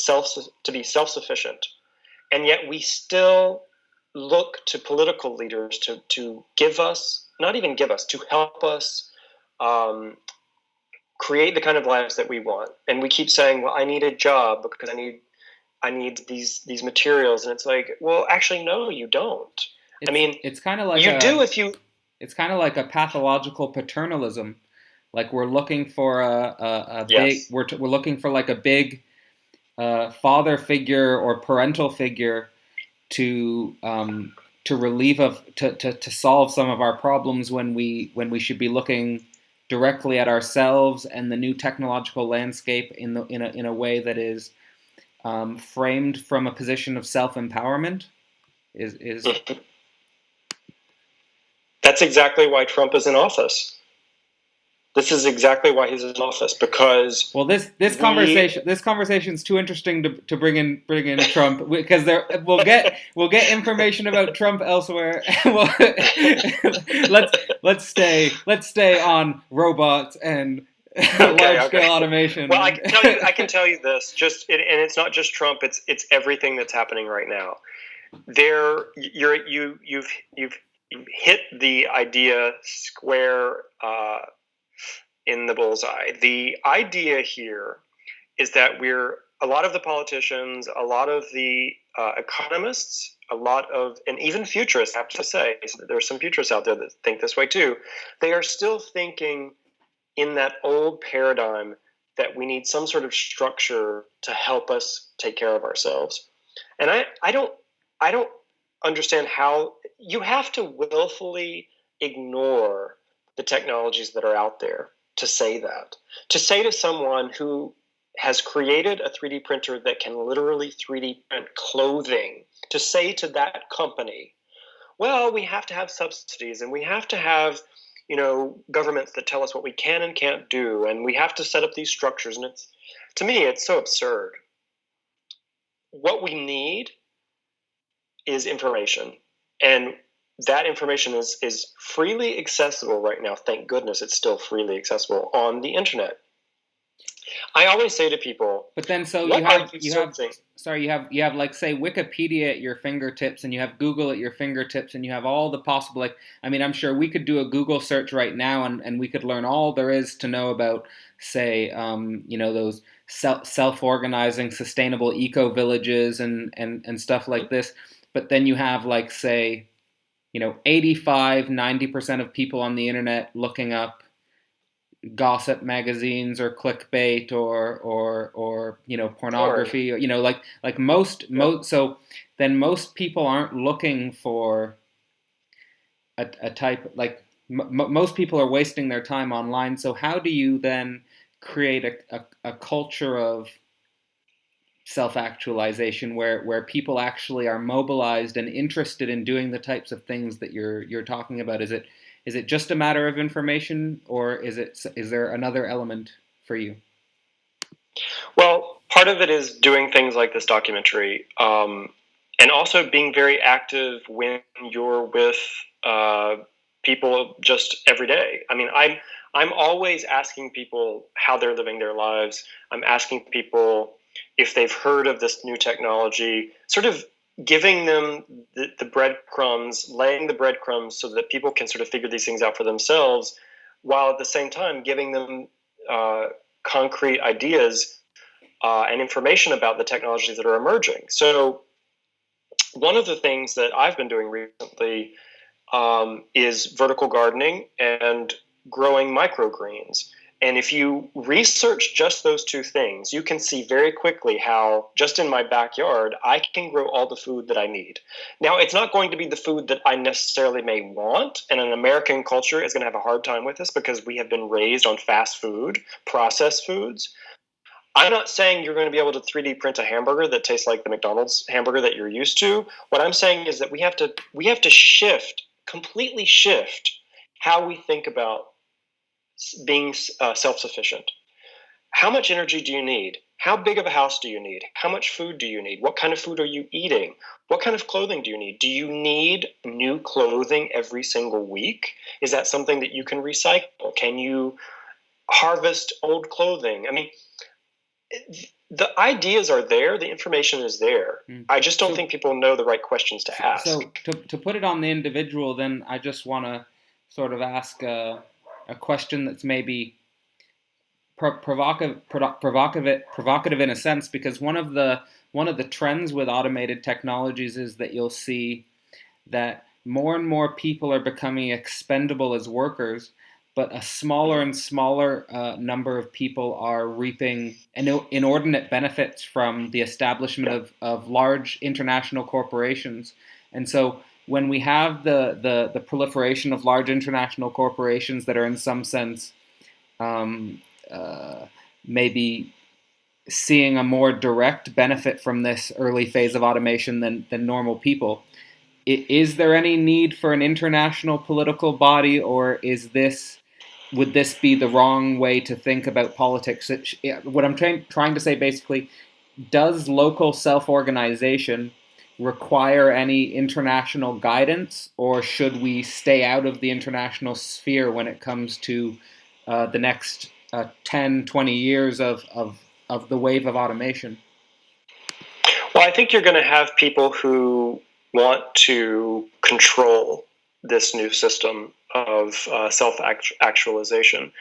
[SPEAKER 2] be self-sufficient, and yet we still look to political leaders to give us, not even give us, to help us create the kind of lives that we want. And we keep saying, well, I need a job because I need these materials, and it's like, well, actually, no, you don't.
[SPEAKER 1] It's kind of like
[SPEAKER 2] you do if you.
[SPEAKER 1] It's kind of like a pathological paternalism. Like we're looking for a
[SPEAKER 2] Yes.
[SPEAKER 1] big, we're looking for like a big father figure or parental figure to relieve to solve some of our problems when we should be looking directly at ourselves and the new technological landscape in a way that is framed from a position of self-empowerment. Is
[SPEAKER 2] That's exactly why Trump is in office. This is exactly why he's in office, because
[SPEAKER 1] this conversation is too interesting to bring in Trump, because we'll get information about Trump elsewhere. let's stay on robots and large scale automation.
[SPEAKER 2] Well, I can tell you this, and it's not just Trump. It's everything that's happening right now. You've hit the idea square in the bullseye. The idea here is that a lot of the politicians, a lot of the economists, and even futurists, I have to say, there's some futurists out there that think this way too. They are still thinking in that old paradigm that we need some sort of structure to help us take care of ourselves. And I don't understand how you have to willfully ignore the technologies that are out there to say that. To say to someone who has created a 3D printer that can literally 3D print clothing, to say to that company, well, we have to have subsidies and we have to have, governments that tell us what we can and can't do, and we have to set up these structures. And to me, it's so absurd. What we need is information. And that information is freely accessible right now. Thank goodness it's still freely accessible on the internet. I always say to people,
[SPEAKER 1] but then you have like, say, Wikipedia at your fingertips, and you have Google at your fingertips, and you have all the possible, I'm sure we could do a Google search right now and we could learn all there is to know about, say, those self-organizing sustainable eco villages and stuff like this. But then you have, like, say, 85-90% of people on the internet looking up gossip magazines or clickbait or pornography, so then most people aren't looking for a type, like most people are wasting their time online. So how do you then create a culture of self-actualization where people actually are mobilized and interested in doing the types of things that you're talking about? Is it just a matter of information, or is there another element for you?
[SPEAKER 2] Well, part of it is doing things like this documentary, and also being very active when you're with people just every day. I'm always asking people how they're living their lives. I'm asking people if they've heard of this new technology, sort of giving them the breadcrumbs, laying the breadcrumbs so that people can sort of figure these things out for themselves, while at the same time giving them concrete ideas and information about the technologies that are emerging. So one of the things that I've been doing recently is vertical gardening and growing microgreens. And if you research just those two things, you can see very quickly how, just in my backyard, I can grow all the food that I need. Now, it's not going to be the food that I necessarily may want, and an American culture is going to have a hard time with this because we have been raised on fast food, processed foods. I'm not saying you're going to be able to 3D print a hamburger that tastes like the McDonald's hamburger that you're used to. What I'm saying is that we have to completely shift how we think about being self-sufficient. How much energy do you need? How big of a house do you need? How much food do you need? What kind of food are you eating? What kind of clothing do you need? Do you need new clothing every single week? Is that something that you can recycle? Can you harvest old clothing? I mean, the ideas are there, the information is there. I just don't think people know the right questions to ask.
[SPEAKER 1] So to put it on the individual, then I just want to sort of ask a question that's maybe provocative in a sense, because one of the trends with automated technologies is that you'll see that more and more people are becoming expendable as workers, but a smaller and smaller number of people are reaping inordinate benefits from the establishment of large international corporations. And so when we have the proliferation of large international corporations that are in some sense maybe seeing a more direct benefit from this early phase of automation than normal people, is there any need for an international political body, or would this be the wrong way to think about politics? What I'm trying to say basically, does local self-organization require any international guidance, or should we stay out of the international sphere when it comes to the next 10, 20 years of the wave of automation?
[SPEAKER 2] Well, I think you're going to have people who want to control this new system of self-actualization,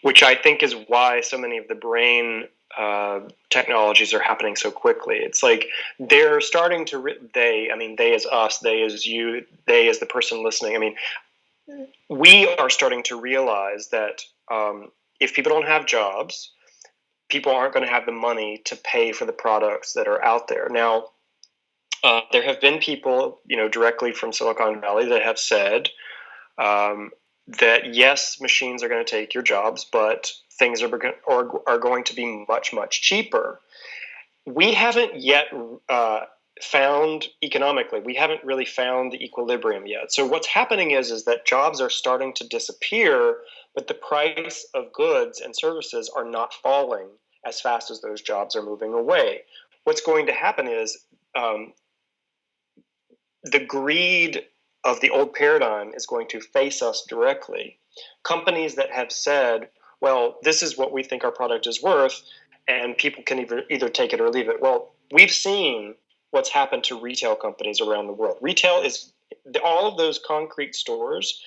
[SPEAKER 2] which I think is why so many of the brain technologies are happening so quickly. It's like they're starting to, they as us, they as you, they as the person listening. I mean, we are starting to realize that if people don't have jobs, people aren't going to have the money to pay for the products that are out there. Now, there have been people, directly from Silicon Valley that have said that yes, machines are going to take your jobs, but things are going to be much, much cheaper. We haven't yet found economically, we haven't really found the equilibrium yet. So what's happening is that jobs are starting to disappear, but the price of goods and services are not falling as fast as those jobs are moving away. What's going to happen is the greed of the old paradigm is going to face us directly. Companies that have said, well, this is what we think our product is worth, and people can either take it or leave it. Well, we've seen what's happened to retail companies around the world. Retail is all of those concrete stores,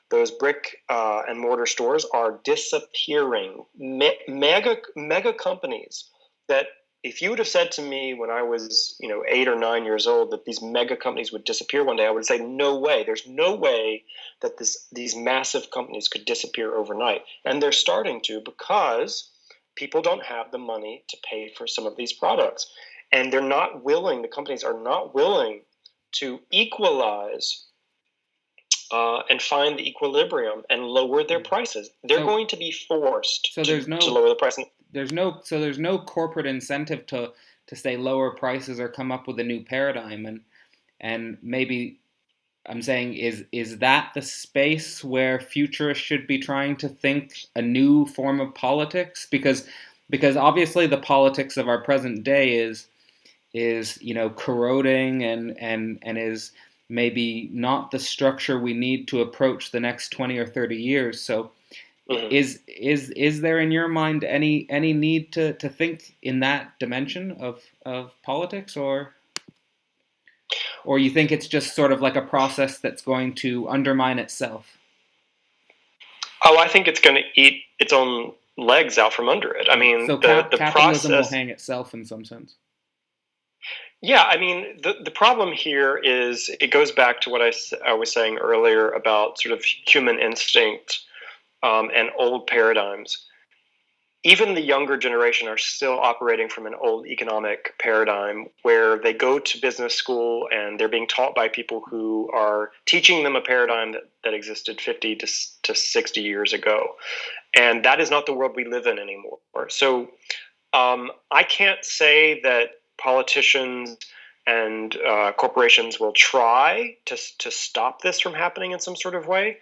[SPEAKER 2] those brick and mortar stores are disappearing. Mega companies that, if you would have said to me when I was 8 or 9 years old that these mega companies would disappear one day, I would say no way. There's no way that these massive companies could disappear overnight. And they're starting to, because people don't have the money to pay for some of these products. And the companies are not willing to equalize and find the equilibrium and lower their prices. They're going to be forced to lower the price.
[SPEAKER 1] There's no corporate incentive to say lower prices or come up with a new paradigm. And maybe I'm saying, is that the space where futurists should be trying to think a new form of politics? Because obviously the politics of our present day is corroding and is maybe not the structure we need to approach the next 20 or 30 years. So is there in your mind any need to think in that dimension of politics, or you think it's just sort of like a process that's going to undermine itself?
[SPEAKER 2] Oh, I think it's going to eat its own legs out from under it. I mean,
[SPEAKER 1] so
[SPEAKER 2] the
[SPEAKER 1] capitalism
[SPEAKER 2] process
[SPEAKER 1] will hang itself in some sense.
[SPEAKER 2] Yeah, I mean, the problem here is it goes back to what I was saying earlier about sort of human instinct and old paradigms. Even the younger generation are still operating from an old economic paradigm where they go to business school and they're being taught by people who are teaching them a paradigm that existed 50 to 60 years ago. And that is not the world we live in anymore. So I can't say that politicians and corporations will try to stop this from happening in some sort of way.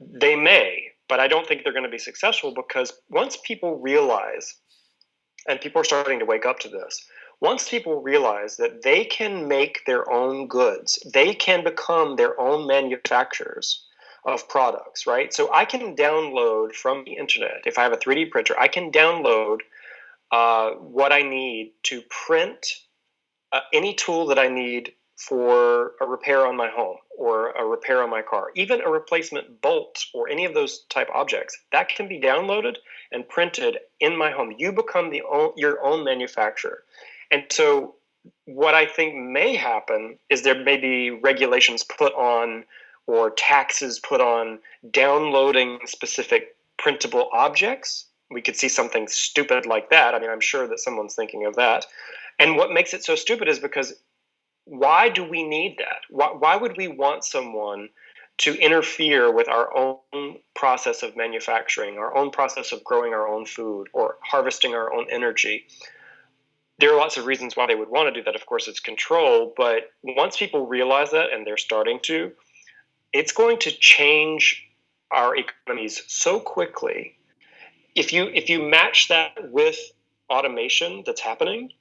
[SPEAKER 2] They may, but I don't think they're going to be successful, because once people realize, and people are starting to wake up to this, once people realize that they can make their own goods, they can become their own manufacturers of products, right? So I can download from the internet, if I have a 3D printer, I can download what I need to print any tool that I need for a repair on my home or a repair on my car, even a replacement bolt or any of those type objects, that can be downloaded and printed in my home. You become your own manufacturer. And so what I think may happen is there may be regulations put on or taxes put on downloading specific printable objects. We could see something stupid like that. I mean, I'm sure that someone's thinking of that. And what makes it so stupid is because why do we need that? Why would we want someone to interfere with our own process of manufacturing, our own process of growing our own food or harvesting our own energy? There are lots of reasons why they would want to do that. Of course, it's control. But once people realize that, and they're starting to, it's going to change our economies so quickly. If you match that with automation that's happening,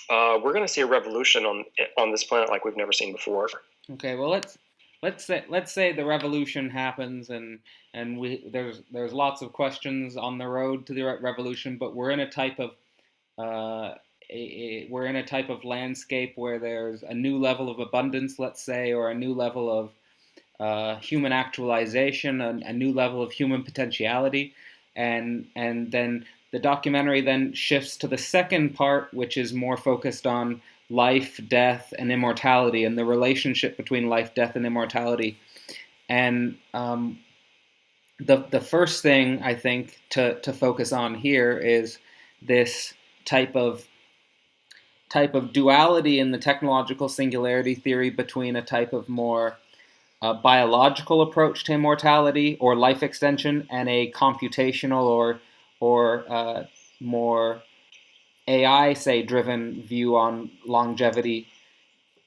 [SPEAKER 2] we're going to see a revolution on this planet like we've never seen before.
[SPEAKER 1] Okay, well let's say the revolution happens, and there's lots of questions on the road to the revolution, but we're in a type of we're in a type of landscape where there's a new level of abundance, let's say, or a new level of human actualization, a new level of human potentiality, and then the documentary then shifts to the second part, which is more focused on life, death, and immortality, and the relationship between life, death, and immortality. And the first thing I think to focus on here is this type of duality in the technological singularity theory between a type of more biological approach to immortality or life extension and a computational or more AI, say, driven view on longevity,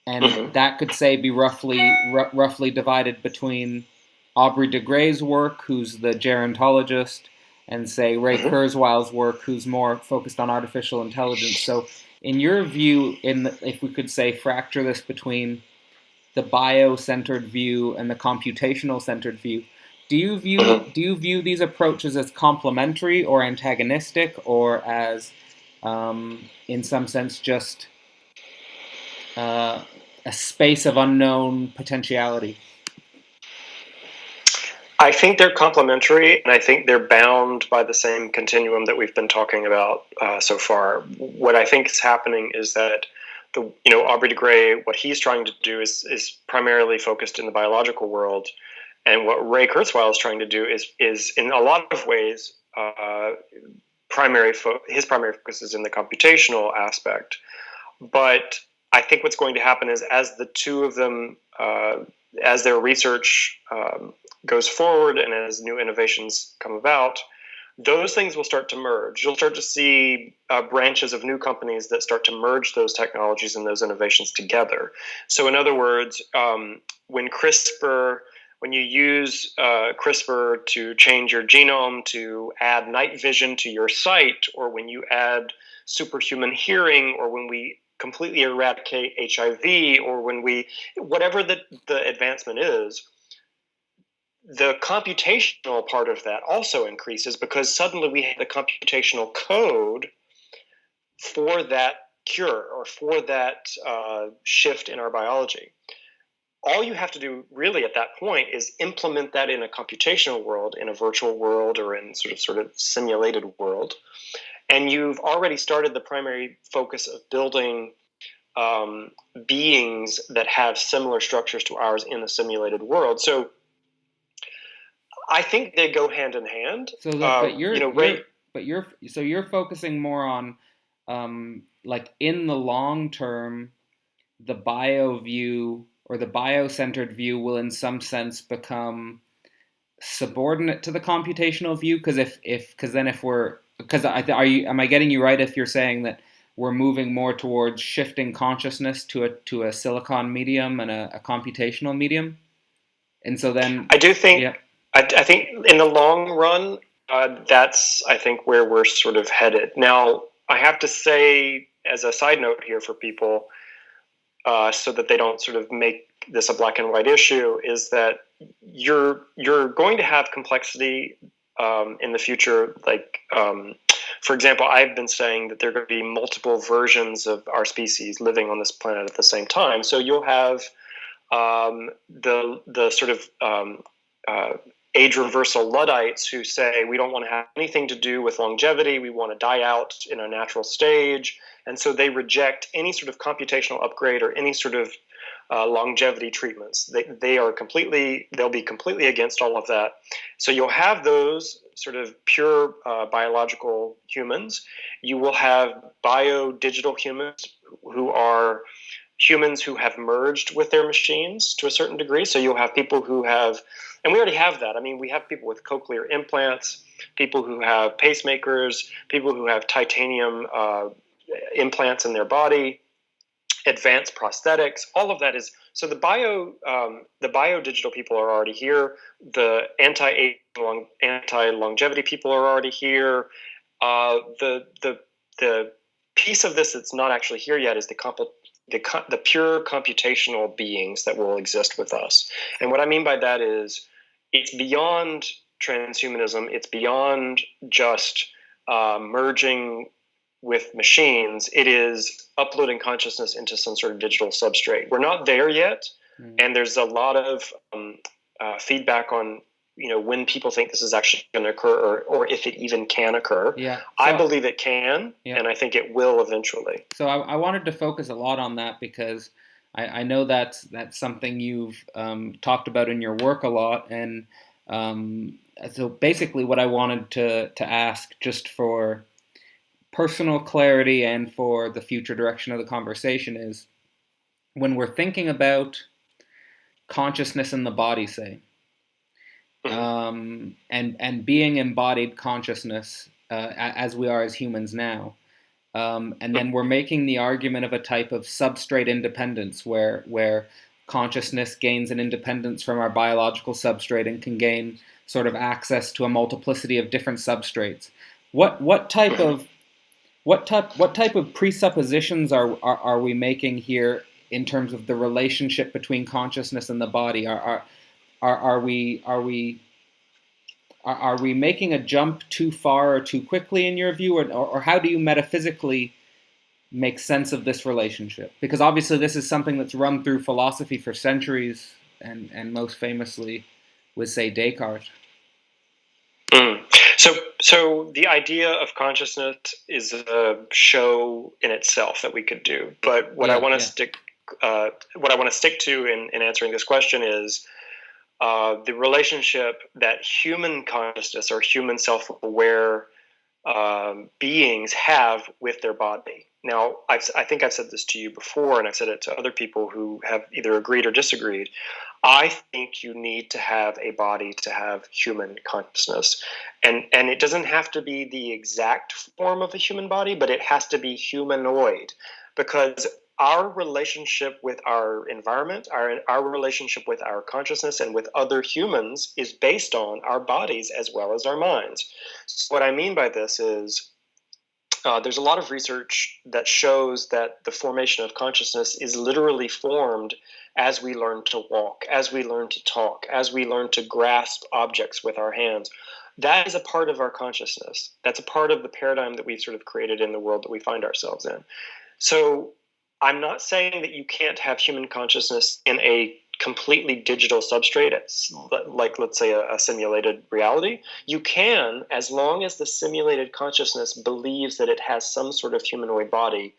[SPEAKER 1] and that could say be roughly divided between Aubrey de Grey's work, who's the gerontologist, and say Ray Kurzweil's work, who's more focused on artificial intelligence. So, in your view, if we could say fracture this between the bio-centered view and the computational-centered view, do you view these approaches as complementary or antagonistic, or as in some sense just a space of unknown potentiality?
[SPEAKER 2] I think they're complementary, and I think they're bound by the same continuum that we've been talking about so far. What I think is happening is that Aubrey de Grey, what he's trying to do is primarily focused in the biological world, and what Ray Kurzweil is trying to do is in a lot of ways his primary focus is in the computational aspect. But I think what's going to happen is, as the two of them, as their research goes forward and as new innovations come about, those things will start to merge. You'll start to see branches of new companies that start to merge those technologies and those innovations together. So in other words, when you use CRISPR to change your genome, to add night vision to your sight, or when you add superhuman hearing, or when we completely eradicate HIV, or whatever the advancement is, the computational part of that also increases, because suddenly we have the computational code for that cure or for that shift in our biology. All you have to do really at that point is implement that in a computational world, in a virtual world, or in sort of simulated world. And you've already started the primary focus of building beings that have similar structures to ours in a simulated world. So I think they go hand in hand.
[SPEAKER 1] So that,
[SPEAKER 2] Ray.
[SPEAKER 1] you're focusing more on, like in the long term, the bio view or the bio-centered view will, in some sense, become subordinate to the computational view. Because am I getting you right if you're saying that we're moving more towards shifting consciousness to a silicon medium and a computational medium? And so then,
[SPEAKER 2] I do think,
[SPEAKER 1] yeah.
[SPEAKER 2] I think in the long run, that's, I think, where we're sort of headed. Now, I have to say, as a side note here for people, so that they don't sort of make this a black and white issue, is that you're going to have complexity in the future. Like, for example, I've been saying that there are going to be multiple versions of our species living on this planet at the same time. So you'll have the sort of age reversal Luddites who say we don't want to have anything to do with longevity. We want to die out in a natural stage. And so they reject any sort of computational upgrade or any sort of longevity treatments. They'll be completely against all of that. So you'll have those sort of pure biological humans. You will have bio-digital humans who are humans who have merged with their machines to a certain degree. So you'll have people who have, and we already have that. I mean, we have people with cochlear implants, people who have pacemakers, people who have titanium implants in their body, advanced prosthetics. All of that is, so the bio digital people are already here. The anti-longevity people are already here. The piece of this that's not actually here yet is the pure computational beings that will exist with us. And what I mean by that is it's beyond transhumanism. It's beyond just merging with machines. It is uploading consciousness into some sort of digital substrate. We're not there yet, and there's a lot of feedback on when people think this is actually going to occur, or if it even can occur.
[SPEAKER 1] Yeah. So,
[SPEAKER 2] I believe it can,
[SPEAKER 1] yeah.
[SPEAKER 2] And I think it will eventually.
[SPEAKER 1] So I wanted to focus a lot on that because I know that's something you've talked about in your work a lot, and so basically what I wanted to ask, just for personal clarity and for the future direction of the conversation, is when we're thinking about consciousness in the body, say, and being embodied consciousness as we are as humans now, and then we're making the argument of a type of substrate independence where consciousness gains an independence from our biological substrate and can gain sort of access to a multiplicity of different substrates. What type of presuppositions are we making here in terms of the relationship between consciousness and the body? Are we making a jump too far or too quickly in your view, or how do you metaphysically make sense of this relationship? Because obviously this is something that's run through philosophy for centuries, and most famously with, say, Descartes.
[SPEAKER 2] So the idea of consciousness is a show in itself that we could do. But what I want to stick to in answering this question is the relationship that human consciousness or human self-aware beings have with their body. Now, I think I've said this to you before, and I've said it to other people who have either agreed or disagreed. I think you need to have a body to have human consciousness. And it doesn't have to be the exact form of a human body, but it has to be humanoid, because our relationship with our environment, our relationship with our consciousness and with other humans is based on our bodies as well as our minds. So what I mean by this is there's a lot of research that shows that the formation of consciousness is literally formed as we learn to walk, as we learn to talk, as we learn to grasp objects with our hands. That is a part of our consciousness. That's a part of the paradigm that we've sort of created in the world that we find ourselves in. So I'm not saying that you can't have human consciousness in a completely digital substrate, like, let's say, a simulated reality. You can, as long as the simulated consciousness believes that it has some sort of humanoid body.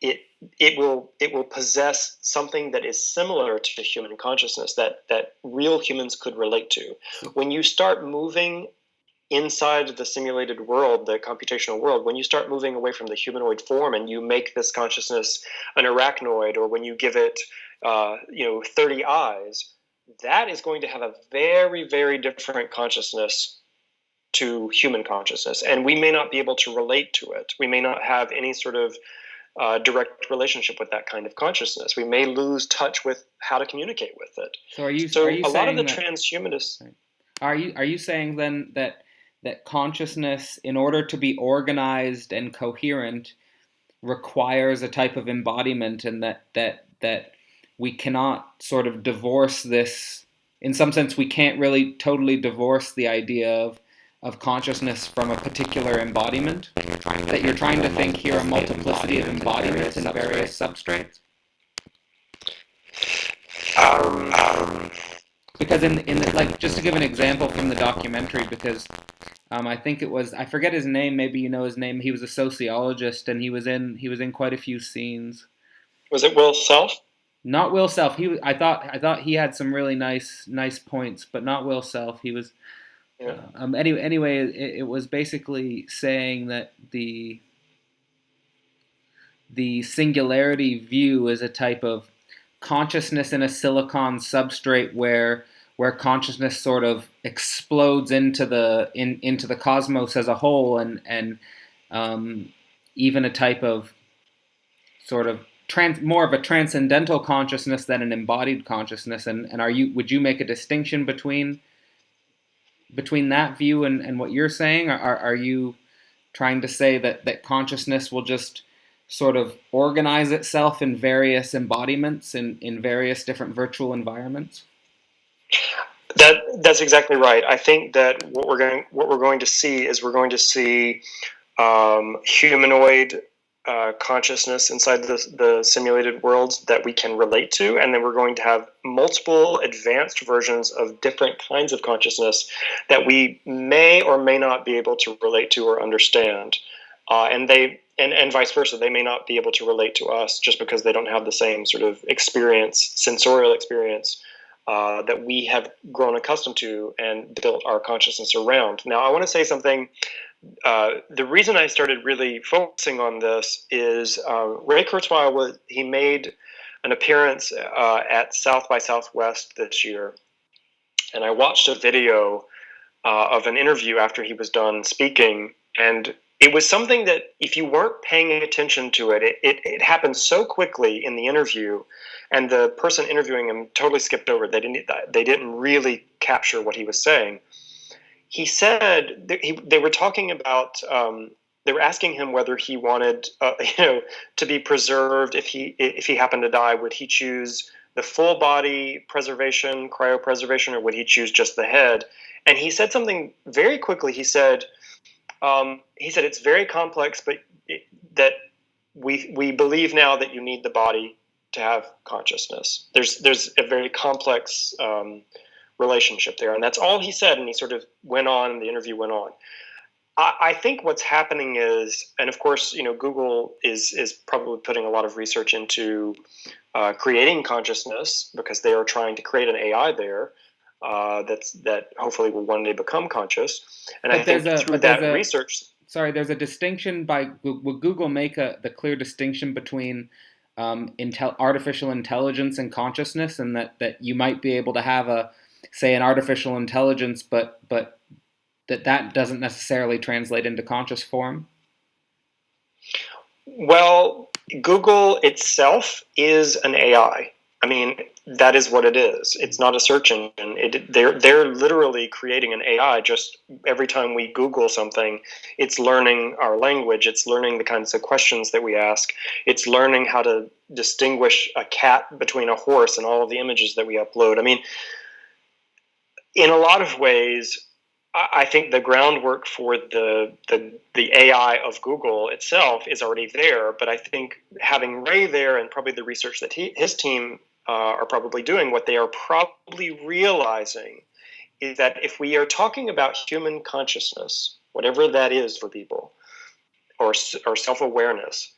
[SPEAKER 2] it will possess something that is similar to human consciousness that real humans could relate to. When you start moving inside the simulated world, the computational world, when you start moving away from the humanoid form and you make this consciousness an arachnoid, or when you give it 30 eyes, that is going to have a very, very different consciousness to human consciousness, and we may not be able to relate to it. We may not have any sort of direct relationship with that kind of consciousness. We may lose touch with how to communicate with it.
[SPEAKER 1] So are you
[SPEAKER 2] a lot of the
[SPEAKER 1] that,
[SPEAKER 2] transhumanists...
[SPEAKER 1] Are you saying then that consciousness, in order to be organized and coherent, requires a type of embodiment, and that we cannot sort of divorce this? In some sense, we can't really totally divorce the idea of consciousness from a particular embodiment? That you're trying to think here a multiplicity of embodiments in various substrates? Because like, just to give an example from the documentary, because I think it was, I forget his name, maybe you know his name. He was a sociologist, and he was in quite a few scenes.
[SPEAKER 2] Was it Will Self?
[SPEAKER 1] Not Will Self. I thought he had some really nice points, but not Will Self. He was...
[SPEAKER 2] Yeah.
[SPEAKER 1] Anyway, it was basically saying that the singularity view is a type of consciousness in a silicon substrate where consciousness sort of explodes into the cosmos as a whole, and even a type of sort of more of a transcendental consciousness than an embodied consciousness. And would you make a distinction between that view and what you're saying? Are you trying to say that consciousness will just sort of organize itself in various embodiments in various different virtual environments?
[SPEAKER 2] That's exactly right. I think that what we're going to see is humanoid consciousness inside the simulated worlds that we can relate to, and then we're going to have multiple advanced versions of different kinds of consciousness that we may or may not be able to relate to or understand, and vice versa. They may not be able to relate to us just because they don't have the same sort of sensorial experience that we have grown accustomed to and built our consciousness around. Now, I want to say something. The reason I started really focusing on this is Ray Kurzweil he made an appearance at South by Southwest this year, and I watched a video of an interview after he was done speaking, and it was something that if you weren't paying attention to it happened so quickly in the interview, and the person interviewing him totally skipped over. They didn't really capture what he was saying. He said they were talking about. They were asking him whether he wanted, to be preserved if he happened to die. Would he choose the full body preservation, cryopreservation, or would he choose just the head? And he said something very quickly. He said it's very complex, but that we believe now that you need the body to have consciousness. There's a very complex relationship there, and that's all he said. And he sort of went on, and the interview went on. I think what's happening is, and of course, Google is probably putting a lot of research into creating consciousness, because they are trying to create an AI there that hopefully will one day become conscious. And I think through that research.
[SPEAKER 1] Sorry, there's a distinction would Google make the clear distinction between artificial intelligence and consciousness, and that you might be able to have an artificial intelligence, but that doesn't necessarily translate into conscious form?
[SPEAKER 2] Well, Google itself is an AI. I mean, that is what it is. It's not a search engine. They're literally creating an AI. Just every time we Google something, it's learning our language. It's learning the kinds of questions that we ask. It's learning how to distinguish a cat between a horse and all of the images that we upload. I mean, in a lot of ways, I think the groundwork for the AI of Google itself is already there. But I think having Ray there, and probably the research that his team are probably doing, what they are probably realizing is that if we are talking about human consciousness, whatever that is for people, or self-awareness,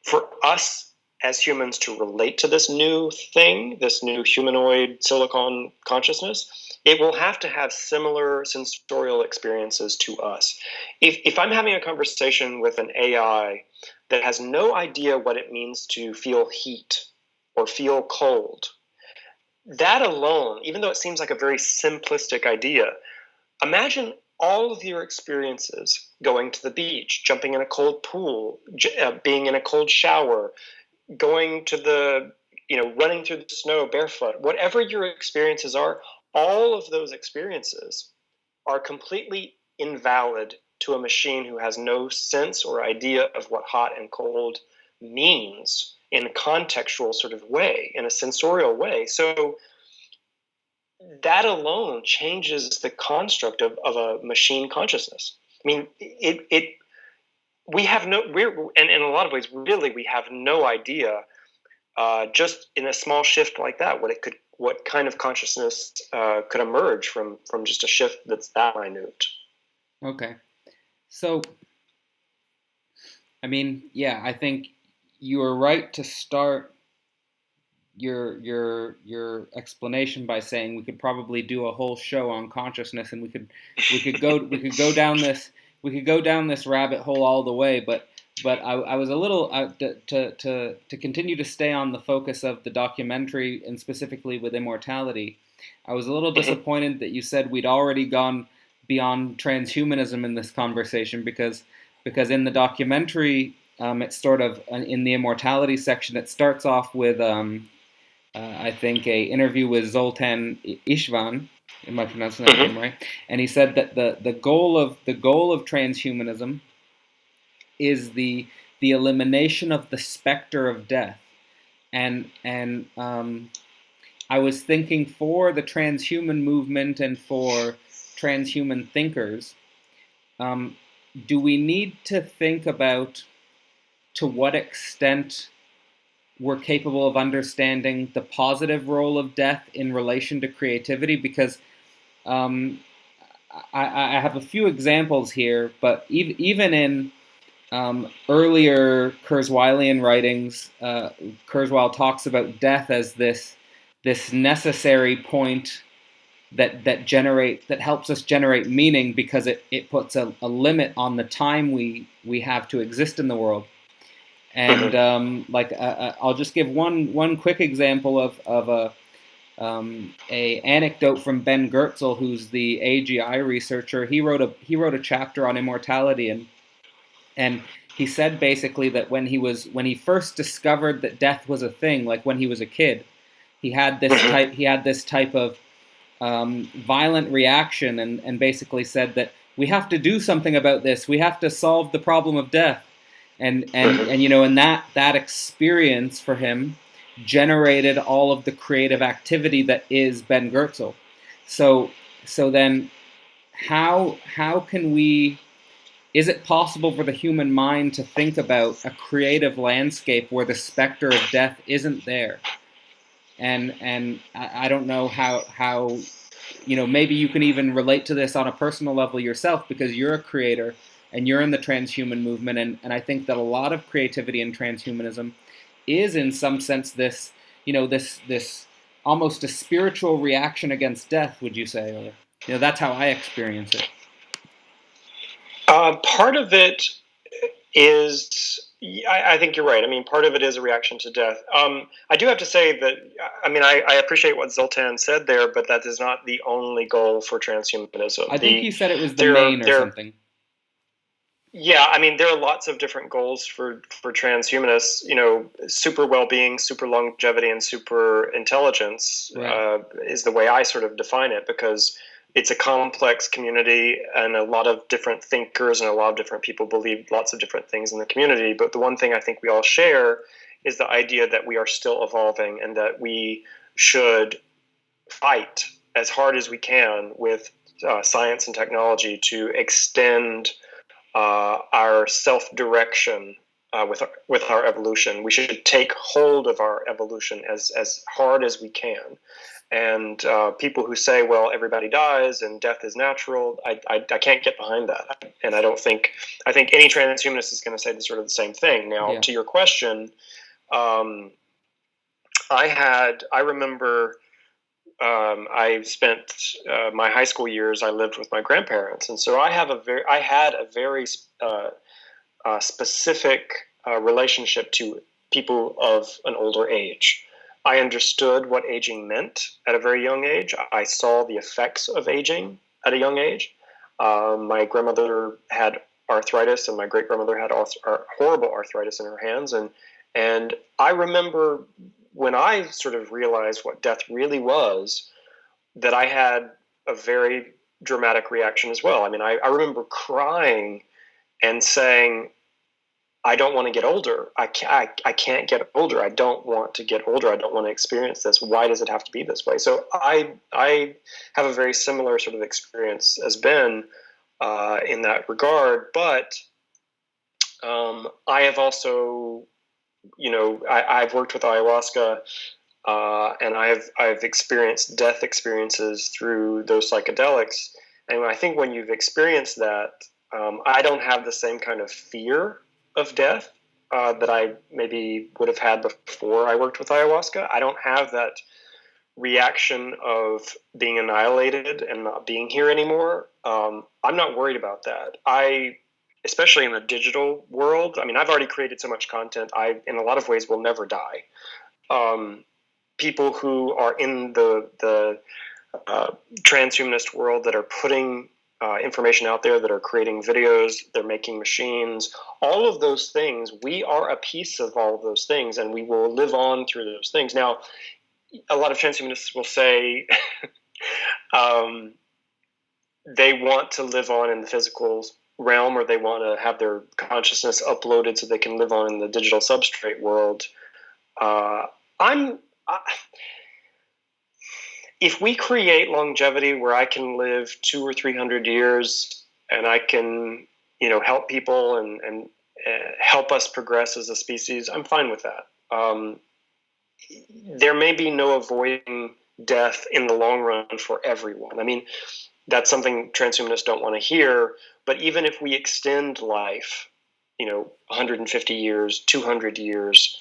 [SPEAKER 2] for us as humans to relate to this new thing, this new humanoid silicon consciousness, it will have to have similar sensorial experiences to us. If I'm having a conversation with an AI that has no idea what it means to feel heat or feel cold, that alone, even though it seems like a very simplistic idea, imagine all of your experiences: going to the beach, jumping in a cold pool, being in a cold shower, going to running through the snow barefoot, whatever your experiences are, all of those experiences are completely invalid to a machine who has no sense or idea of what hot and cold means in a contextual sort of way, in a sensorial way. So that alone changes the construct of a machine consciousness. I mean, we have and in a lot of ways, really, we have no idea, just in a small shift like that, what kind of consciousness could emerge from just a shift that's that minute.
[SPEAKER 1] Okay. So, I mean, yeah, I think you were right to start your explanation by saying we could probably do a whole show on consciousness, and we could go down this rabbit hole all the way. But I was a little to continue to stay on the focus of the documentary, and specifically with immortality. I was a little disappointed that you said we'd already gone beyond transhumanism in this conversation, because in the documentary, it's sort of in the immortality section. It starts off with I think a interview with Zoltan Istvan. Am I pronouncing that name right? And he said that the goal of transhumanism is the elimination of the specter of death. And I was thinking, for the transhuman movement and for transhuman thinkers, do we need to think about to what extent we're capable of understanding the positive role of death in relation to creativity? Because I have a few examples here, but even in earlier Kurzweilian writings, Kurzweil talks about death as this necessary point that helps us generate meaning, because it puts a limit on the time we have to exist in the world. And I'll just give one quick example of a anecdote from Ben Goertzel, who's the AGI researcher. He wrote a chapter on immortality, and he said basically that when he first discovered that death was a thing, like when he was a kid, he had this type of violent reaction, and basically said that we have to do something about this. We have to solve the problem of death. And that experience for him generated all of the creative activity that is Ben Goertzel. So then how can we? Is it possible for the human mind to think about a creative landscape where the specter of death isn't there? And I don't know how maybe you can even relate to this on a personal level yourself, because you're a creator and you're in the transhuman movement, and I think that a lot of creativity in transhumanism is, in some sense, this almost a spiritual reaction against death. Would you say? Or, that's how I experience it.
[SPEAKER 2] Part of it is, I think you're right. I mean, part of it is a reaction to death. I do have to say that, I mean, I appreciate what Zoltan said there, but that is not the only goal for transhumanism.
[SPEAKER 1] I think he said it was the main or something.
[SPEAKER 2] Yeah, I mean, there are lots of different goals for transhumanists. Super well-being, super longevity, and super intelligence is the way I sort of define it, because it's a complex community, and a lot of different thinkers and a lot of different people believe lots of different things in the community. But the one thing I think we all share is the idea that we are still evolving, and that we should fight as hard as we can with science and technology to extend our self-direction with our evolution. We should take hold of our evolution as hard as we can. And people who say, well, everybody dies and death is natural, I can't get behind that. And I think any transhumanist is going to say sort of the same thing. Now, to your question, I remember I spent my high school years, I lived with my grandparents. And so I had a very specific relationship to people of an older age. I understood what aging meant at a very young age. I saw the effects of aging at a young age. My grandmother had arthritis, and my great grandmother had horrible arthritis in her hands. And I remember when I sort of realized what death really was, that I had a very dramatic reaction as well. I mean, I remember crying and saying, I don't want to get older. I can't get older. I don't want to get older. I don't want to experience this. Why does it have to be this way? So I have a very similar sort of experience as Ben in that regard. But I have also, I've worked with ayahuasca, and I've experienced death experiences through those psychedelics. And I think when you've experienced that, I don't have the same kind of fear of death that I maybe would have had before I worked with ayahuasca. I don't have that reaction of being annihilated and not being here anymore. I'm not worried about that. Especially in the digital world, I mean, I've already created so much content. I, in a lot of ways, will never die. People who are in the transhumanist world that are putting information out there, that are creating videos, they're making machines, all of those things, we are a piece of all of those things, and we will live on through those things. Now, a lot of transhumanists will say they want to live on in the physical realm, or they want to have their consciousness uploaded so they can live on in the digital substrate world. If we create longevity where I can live 200 or 300 years, and I can, help people and help us progress as a species, I'm fine with that. There may be no avoiding death in the long run for everyone. I mean, that's something transhumanists don't want to hear. But even if we extend life, 150 years, 200 years,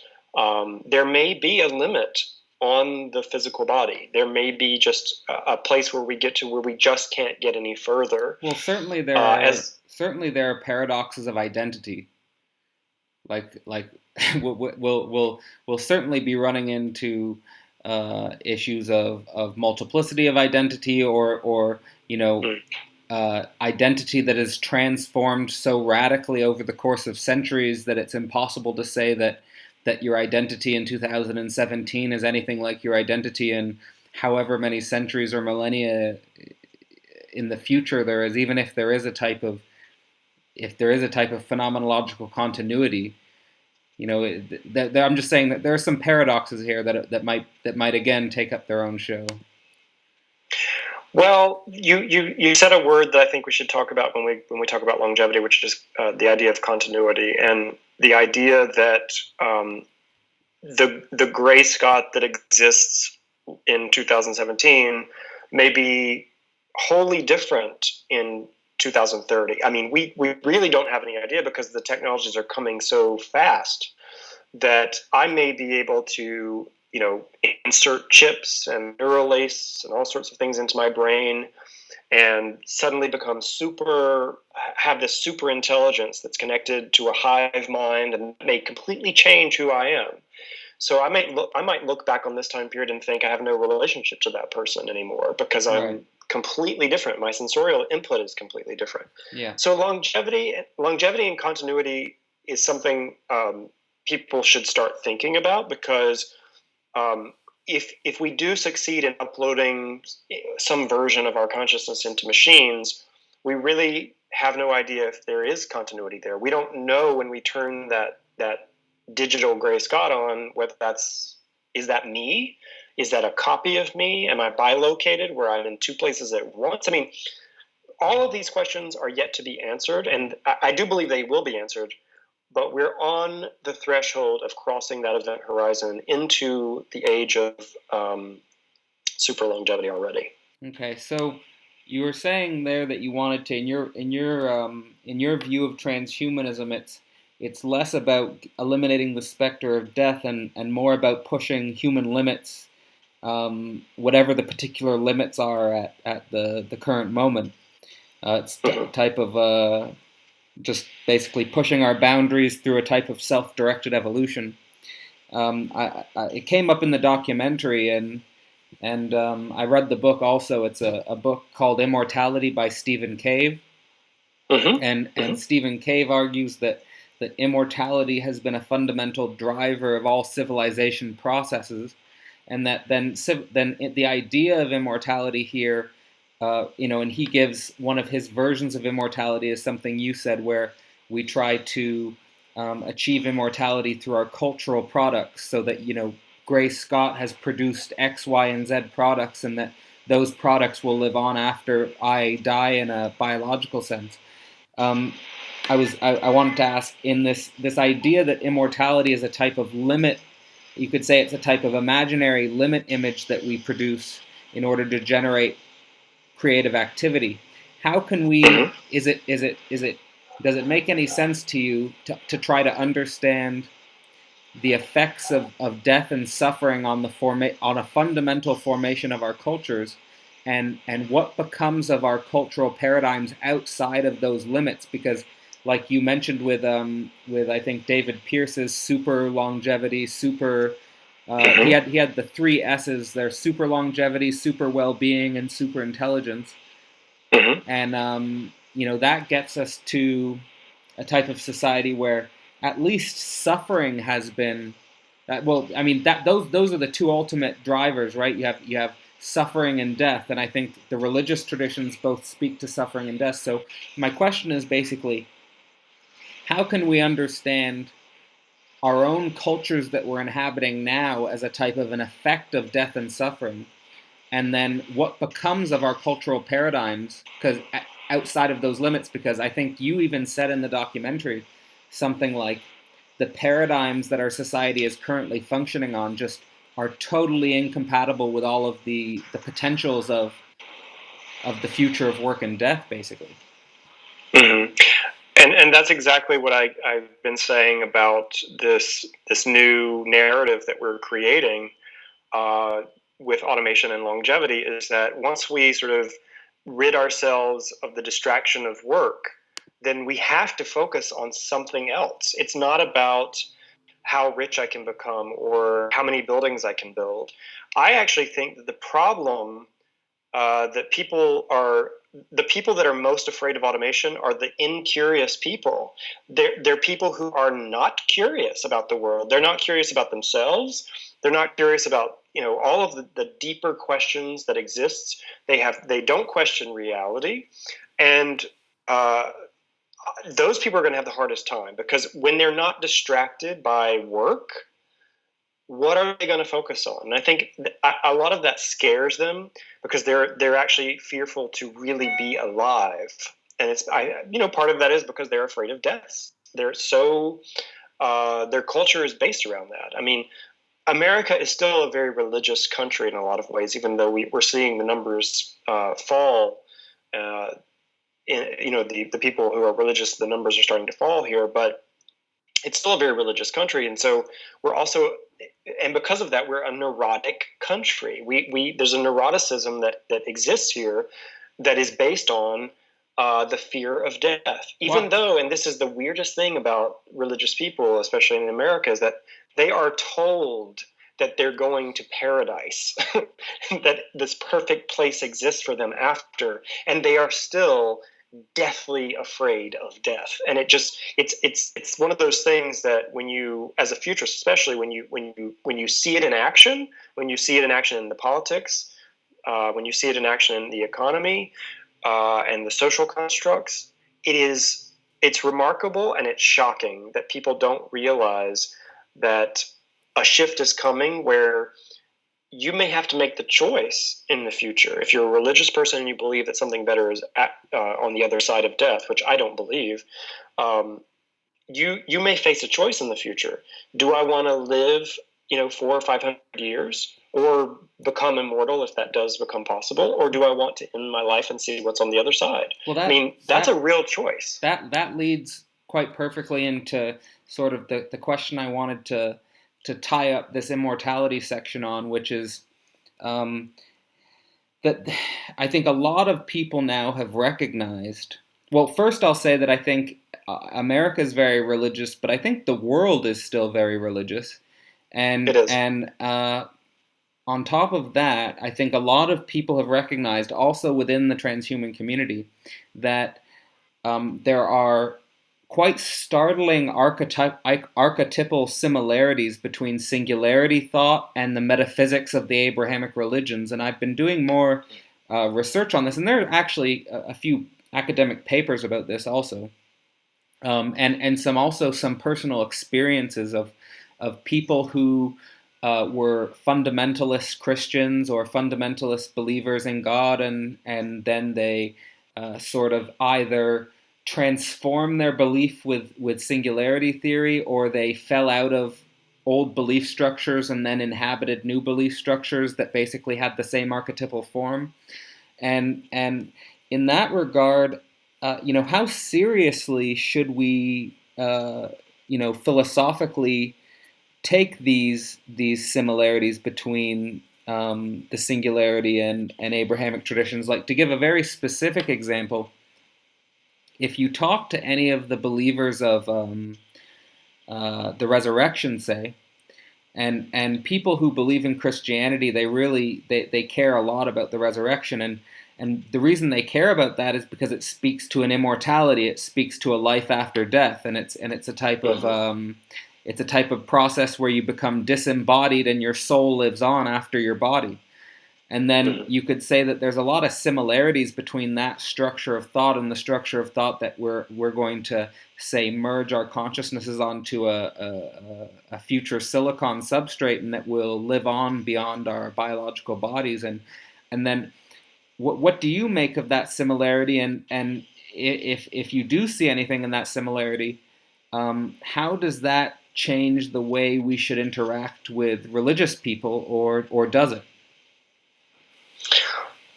[SPEAKER 2] there may be a limit on the physical body. There may be just a place where we get to where we just can't get any further.
[SPEAKER 1] Well, certainly there are paradoxes of identity. Like we'll certainly be running into issues of multiplicity of identity, or identity that is transformed so radically over the course of centuries that it's impossible to say that your identity in 2017 is anything like your identity in however many centuries or millennia in the future there is, even if there is a type of phenomenological continuity. I'm just saying that there are some paradoxes here that might again take up their own show.
[SPEAKER 2] Well, you said a word that I think we should talk about when we talk about longevity, which is the idea of continuity, and the idea that the gray Scott that exists in 2017 may be wholly different in 2030. I mean, we really don't have any idea, because the technologies are coming so fast that I may be able to, insert chips and neural lace and all sorts of things into my brain, and suddenly have this super intelligence that's connected to a hive mind, and may completely change who I am. So I might look back on this time period and think I have no relationship to that person anymore, because I'm completely different. My sensorial input is completely different.
[SPEAKER 1] Yeah.
[SPEAKER 2] So longevity and continuity is something people should start thinking about, because if we do succeed in uploading some version of our consciousness into machines, we really have no idea if there is continuity there. We don't know when we turn that digital gray Scott on, whether is that me? Is that a copy of me? Am I bilocated, where I'm in two places at once? I mean, all of these questions are yet to be answered, and I do believe they will be answered. but we're on the threshold of crossing that event horizon into the age of super longevity already.
[SPEAKER 1] Okay, so you were saying there that you wanted to, in your view of transhumanism, it's less about eliminating the specter of death and more about pushing human limits, whatever the particular limits are at the current moment. It's a type of just basically pushing our boundaries through a type of self-directed evolution. It came up in the documentary, and I read the book also. It's a book called Immortality by Stephen Cave. And Stephen Cave argues that immortality has been a fundamental driver of all civilization processes, and that then the idea of immortality here, and he gives one of his versions of immortality as something you said, where we try to achieve immortality through our cultural products, so that Gray Scott has produced X, Y, and Z products, and that those products will live on after I die in a biological sense. I wanted to ask, in this idea that immortality is a type of limit, you could say it's a type of imaginary limit image that we produce in order to generate creative activity. How can we? Is it? Does it make any sense to you to try to understand the effects of death and suffering on on a fundamental formation of our cultures, and what becomes of our cultural paradigms outside of those limits? Because, like you mentioned with I think David Pearce's super longevity, super he had the three S's there: super longevity, super well-being, and super intelligence. And that gets us to a type of society where at least suffering has been those are the two ultimate drivers, right? You have suffering and death, and I think the religious traditions both speak to suffering and death. So my question is basically, how can we understand our own cultures that we're inhabiting now as a type of an effect of death and suffering, and then what becomes of our cultural paradigms because outside of those limits? Because I think you even said in the documentary something like the paradigms that our society is currently functioning on just are totally incompatible with all of the potentials of the future of work and death, basically.
[SPEAKER 2] And that's exactly what I've been saying about this new narrative that we're creating with automation and longevity, is that once we sort of rid ourselves of the distraction of work, then we have to focus on something else. It's not about how rich I can become or how many buildings I can build. I actually think that the problem that the people that are most afraid of automation are the incurious people. They're people who are not curious about the world. They're not curious about themselves. They're not curious about all of the deeper questions that exist. They don't question reality, and those people are going to have the hardest time, because when they're not distracted by work, what are they going to focus on? And I think a lot of that scares them, because they're actually fearful to really be alive. And part of that is because they're afraid of death. They're so their culture is based around that. I mean, America is still a very religious country in a lot of ways, even though we're seeing the numbers fall. The people who are religious, the numbers are starting to fall here, but it's still a very religious country. And so and because of that, we're a neurotic country. There's a neuroticism that exists here that is based on the fear of death. Even though, and this is the weirdest thing about religious people, especially in America, is that they are told that they're going to paradise, that this perfect place exists for them after, and they are still deathly afraid of death. And it's one of those things that when you, as a futurist, especially when you see it in action, when you see it in action in the politics, when you see it in action in the economy and the social constructs, it's remarkable, and it's shocking that people don't realize that a shift is coming where you may have to make the choice in the future. If you're a religious person and you believe that something better is on the other side of death, which I don't believe, you may face a choice in the future. Do I want to live, 400 or 500 years, or become immortal if that does become possible, or do I want to end my life and see what's on the other side?
[SPEAKER 1] Well,
[SPEAKER 2] I mean, that's a real choice.
[SPEAKER 1] That leads quite perfectly into sort of the question I wanted to tie up this immortality section on, which is um, that I think a lot of people now have recognized. Well, first I'll say that I think America is very religious, but I think the world is still very religious,
[SPEAKER 2] It
[SPEAKER 1] and
[SPEAKER 2] is.
[SPEAKER 1] and on top of that, I think a lot of people have recognized, also within the transhuman community, that there are quite startling archetypal similarities between singularity thought and the metaphysics of the Abrahamic religions. And I've been doing more research on this, and there are actually a few academic papers about this also, and some personal experiences of people who were fundamentalist Christians or fundamentalist believers in God, and then they sort of either transform their belief with singularity theory, or they fell out of old belief structures and then inhabited new belief structures that basically had the same archetypal form. And in that regard, how seriously should we, philosophically take these similarities between the singularity and Abrahamic traditions? Like, to give a very specific example, if you talk to any of the believers of the resurrection, say, and people who believe in Christianity, they care a lot about the resurrection, and the reason they care about that is because it speaks to an immortality, it speaks to a life after death, and it's a type of it's a type of process where you become disembodied and your soul lives on after your body. And then you could say that there's a lot of similarities between that structure of thought and the structure of thought that we're going to, say, merge our consciousnesses onto a future silicon substrate, and that will live on beyond our biological bodies. And then what do you make of that similarity? And if you do see anything in that similarity, how does that change the way we should interact with religious people, or does it?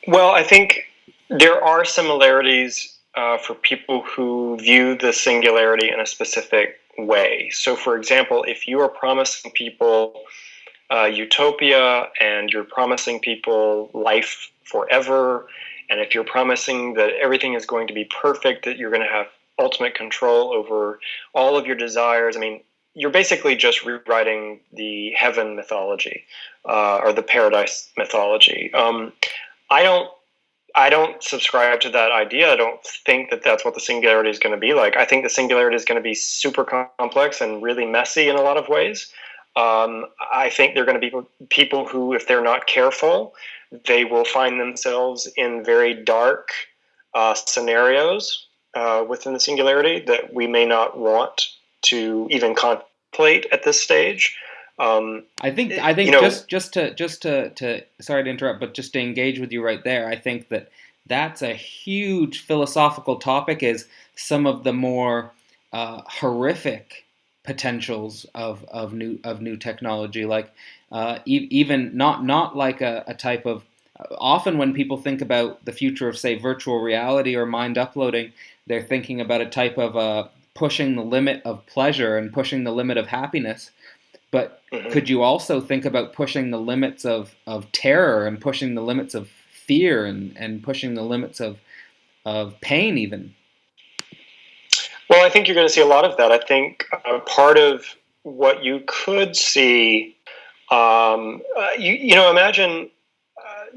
[SPEAKER 2] Well, I think there are similarities for people who view the singularity in a specific way. So, for example, if you are promising people utopia, and you're promising people life forever, and if you're promising that everything is going to be perfect, that you're going to have ultimate control over all of your desires, I mean, you're basically just rewriting the heaven mythology or the paradise mythology. I don't I don't subscribe to that idea. I don't think that that's what the singularity is going to be like. I think the singularity is going to be super complex and really messy in a lot of ways. I think they're going to be people who, if they're not careful, they will find themselves in very dark scenarios within the singularity that we may not want to even contemplate at this stage.
[SPEAKER 1] I think just to sorry to interrupt, but just to engage with you right there, I think that's a huge philosophical topic. Is some of the more horrific potentials of new technology, like even not like a type of. Often when people think about the future of, say, virtual reality or mind uploading, they're thinking about a type of pushing the limit of pleasure and pushing the limit of happiness. But could you also think about pushing the limits of terror, and pushing the limits of fear, and pushing the limits of pain even?
[SPEAKER 2] Well, I think you're going to see a lot of that. I think part of what you could see, imagine,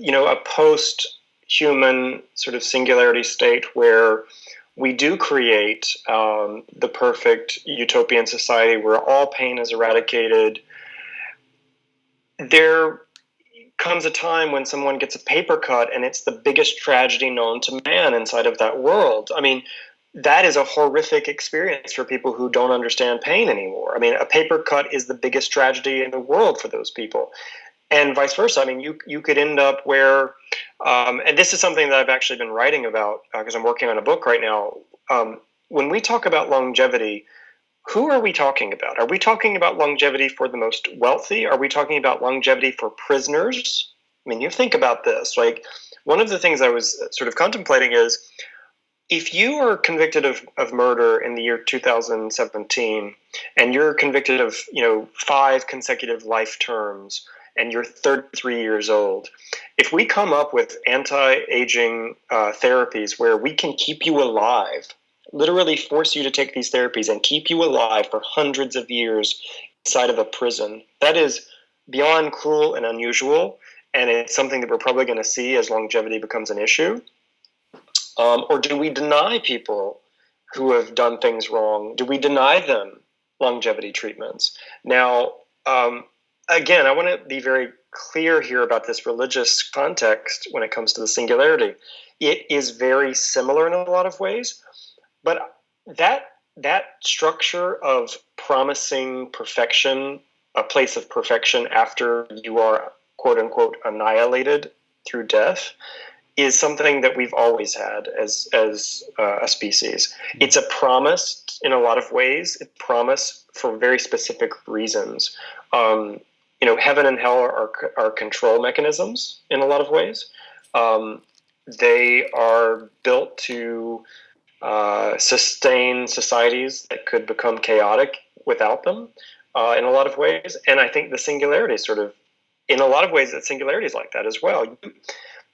[SPEAKER 2] a post-human sort of singularity state where we do create the perfect utopian society where all pain is eradicated. There comes a time when someone gets a paper cut and it's the biggest tragedy known to man inside of that world. I mean, that is a horrific experience for people who don't understand pain anymore. I mean, a paper cut is the biggest tragedy in the world for those people. And vice versa. I mean, you could end up where, and this is something that I've actually been writing about because I'm working on a book right now. When we talk about longevity, who are we talking about? Are we talking about longevity for the most wealthy? Are we talking about longevity for prisoners? I mean, you think about this. Like, one of the things I was sort of contemplating is, if you are convicted of murder in the year 2017 and you're convicted of 5 consecutive life terms and you're 33 years old, if we come up with anti-aging therapies where we can keep you alive, literally force you to take these therapies and keep you alive for hundreds of years inside of a prison, that is beyond cruel and unusual, and it's something that we're probably going to see as longevity becomes an issue. Or do we deny people who have done things wrong? Do we deny them longevity treatments? Now, again, I want to be very clear here about this religious context when it comes to the singularity. It is very similar in a lot of ways, but that structure of promising perfection, a place of perfection after you are quote unquote annihilated through death, is something that we've always had as a species. It's a promise in a lot of ways. It's a promise for very specific reasons. Heaven and hell are control mechanisms in a lot of ways. They are built to sustain societies that could become chaotic without them in a lot of ways. And I think the singularity sort of, in a lot of ways, that singularity is like that as well.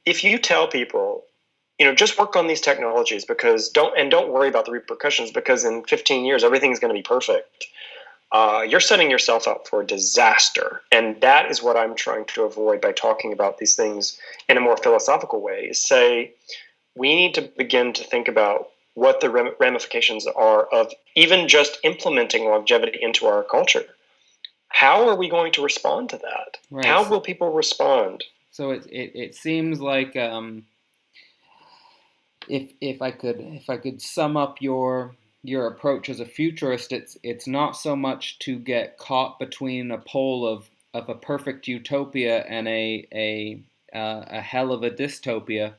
[SPEAKER 2] If you tell people, just work on these technologies don't worry about the repercussions, because in 15 years everything's going to be perfect, you're setting yourself up for a disaster. And that is what I'm trying to avoid by talking about these things in a more philosophical way, is say we need to begin to think about what the ramifications are of even just implementing longevity into our culture. How are we going to respond to that? Right. How will people respond?
[SPEAKER 1] So it seems like if I could sum up your approach as a futurist, it's not so much to get caught between a pole of a perfect utopia and a hell of a dystopia,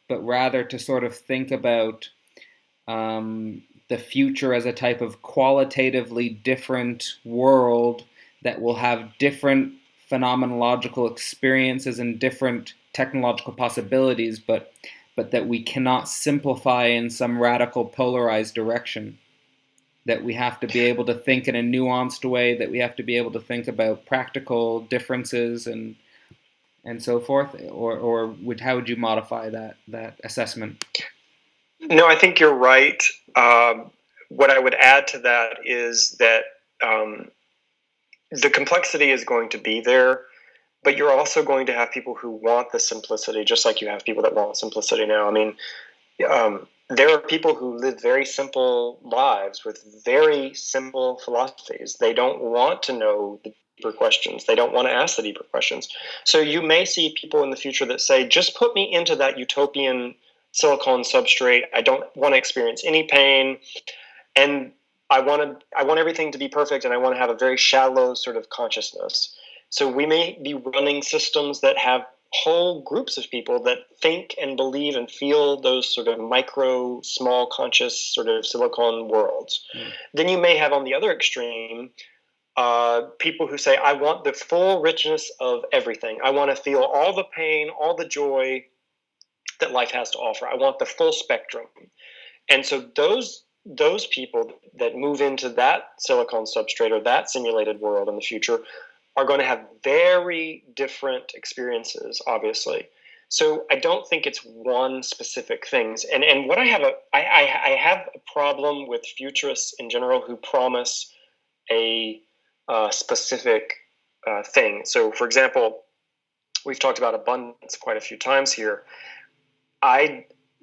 [SPEAKER 1] but rather to sort of think about the future as a type of qualitatively different world that will have different phenomenological experiences and different technological possibilities, but that we cannot simplify in some radical polarized direction. That we have to be able to think in a nuanced way, that we have to be able to think about practical differences and so forth, or how would you modify that assessment?
[SPEAKER 2] No, I think you're right. What I would add to that is that the complexity is going to be there, but you're also going to have people who want the simplicity, just like you have people that want simplicity now. I mean, there are people who live very simple lives with very simple philosophies. They don't want to know the deeper questions. They don't want to ask the deeper questions. So you may see people in the future that say, just put me into that utopian silicon substrate. I don't want to experience any pain. And I want everything to be perfect, and I want to have a very shallow sort of consciousness. So we may be running systems that have whole groups of people that think and believe and feel those sort of micro, small, conscious sort of silicon worlds. Then you may have on the other extreme people who say, I want the full richness of everything. I want to feel all the pain, all the joy that life has to offer. I want the full spectrum. And so those people that move into that silicon substrate or that simulated world in the future are going to have very different experiences, obviously. So I don't think it's one specific thing. And what I have a problem with futurists in general who promise a specific thing. So, for example, we've talked about abundance quite a few times here.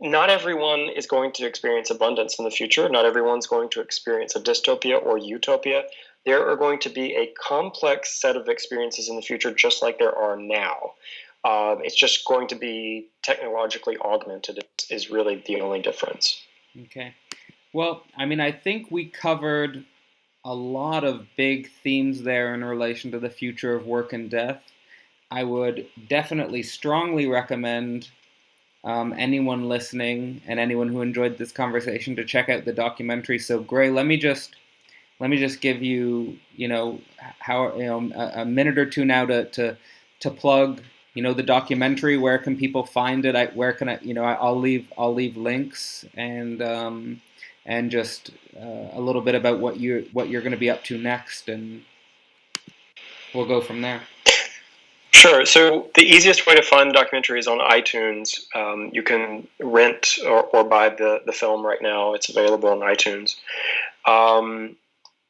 [SPEAKER 2] Not everyone is going to experience abundance in the future. Not everyone's going to experience a dystopia or utopia. There are going to be a complex set of experiences in the future, just like there are now. It's just going to be technologically augmented is really the only difference.
[SPEAKER 1] Okay. Well, I mean, I think we covered a lot of big themes there in relation to the future of work and death. I would definitely strongly recommend anyone listening and anyone who enjoyed this conversation to check out the documentary. So, Gray, let me just let me just give you, how, a minute or two now to plug, the documentary. Where can people find it? Where can I, I'll leave links, and just a little bit about what you're going to be up to next, and we'll go from there.
[SPEAKER 2] Sure. So the easiest way to find the documentary is on iTunes. You can rent or buy the film right now. It's available on iTunes,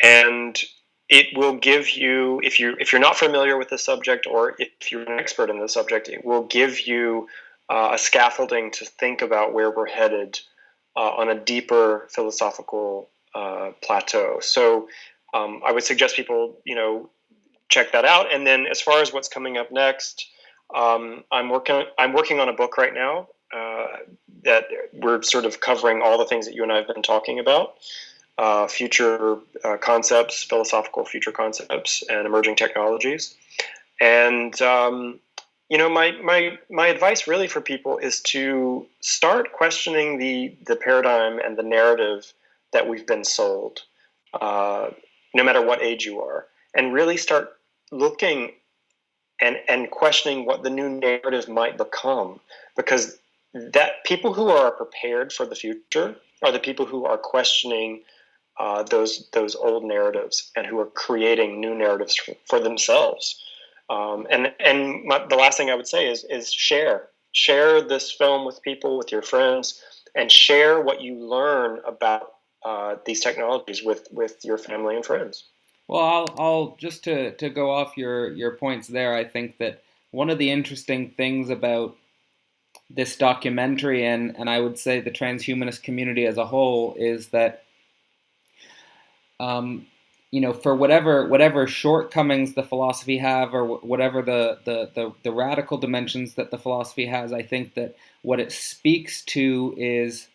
[SPEAKER 2] and it will give you, if you're not familiar with the subject, or if you're an expert in the subject, it will give you a scaffolding to think about where we're headed on a deeper philosophical plateau. So I would suggest people, check that out. And then as far as what's coming up next, I'm working on a book right now that we're sort of covering all the things that you and I have been talking about. Future concepts, philosophical future concepts, and emerging technologies. And my advice really for people is to start questioning the paradigm and the narrative that we've been sold, no matter what age you are, and really start looking and questioning what the new narrative might become, because that people who are prepared for the future are the people who are questioning those old narratives, and who are creating new narratives for themselves. The last thing I would say is share this film with people, with your friends, and share what you learn about these technologies with your family and friends.
[SPEAKER 1] Well, I'll just to go off your points there. I think that one of the interesting things about this documentary, and I would say the transhumanist community as a whole, is that, for whatever shortcomings the philosophy have, or whatever the radical dimensions that the philosophy has, I think that what it speaks to is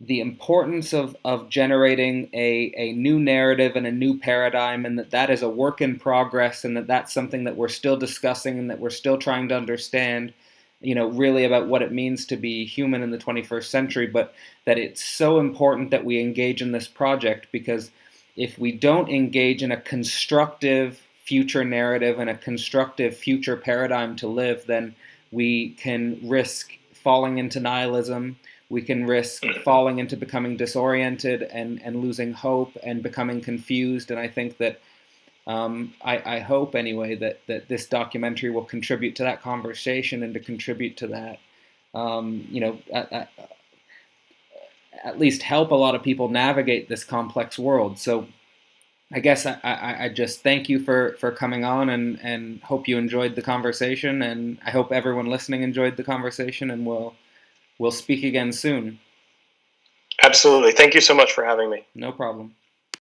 [SPEAKER 1] the importance of generating a new narrative and a new paradigm, and that is a work in progress, and that's something that we're still discussing, and that we're still trying to understand, really about what it means to be human in the 21st century, but that it's so important that we engage in this project, because if we don't engage in a constructive future narrative and a constructive future paradigm to live, then we can risk falling into nihilism. We can risk falling into becoming disoriented, and losing hope, and becoming confused. And I think that, I hope anyway, that this documentary will contribute to that conversation, and to contribute to that, at least help a lot of people navigate this complex world. So I guess I just thank you for coming on, and hope you enjoyed the conversation, and I hope everyone listening enjoyed the conversation, and we'll speak again soon.
[SPEAKER 2] Absolutely. Thank you so much for having me.
[SPEAKER 1] No problem.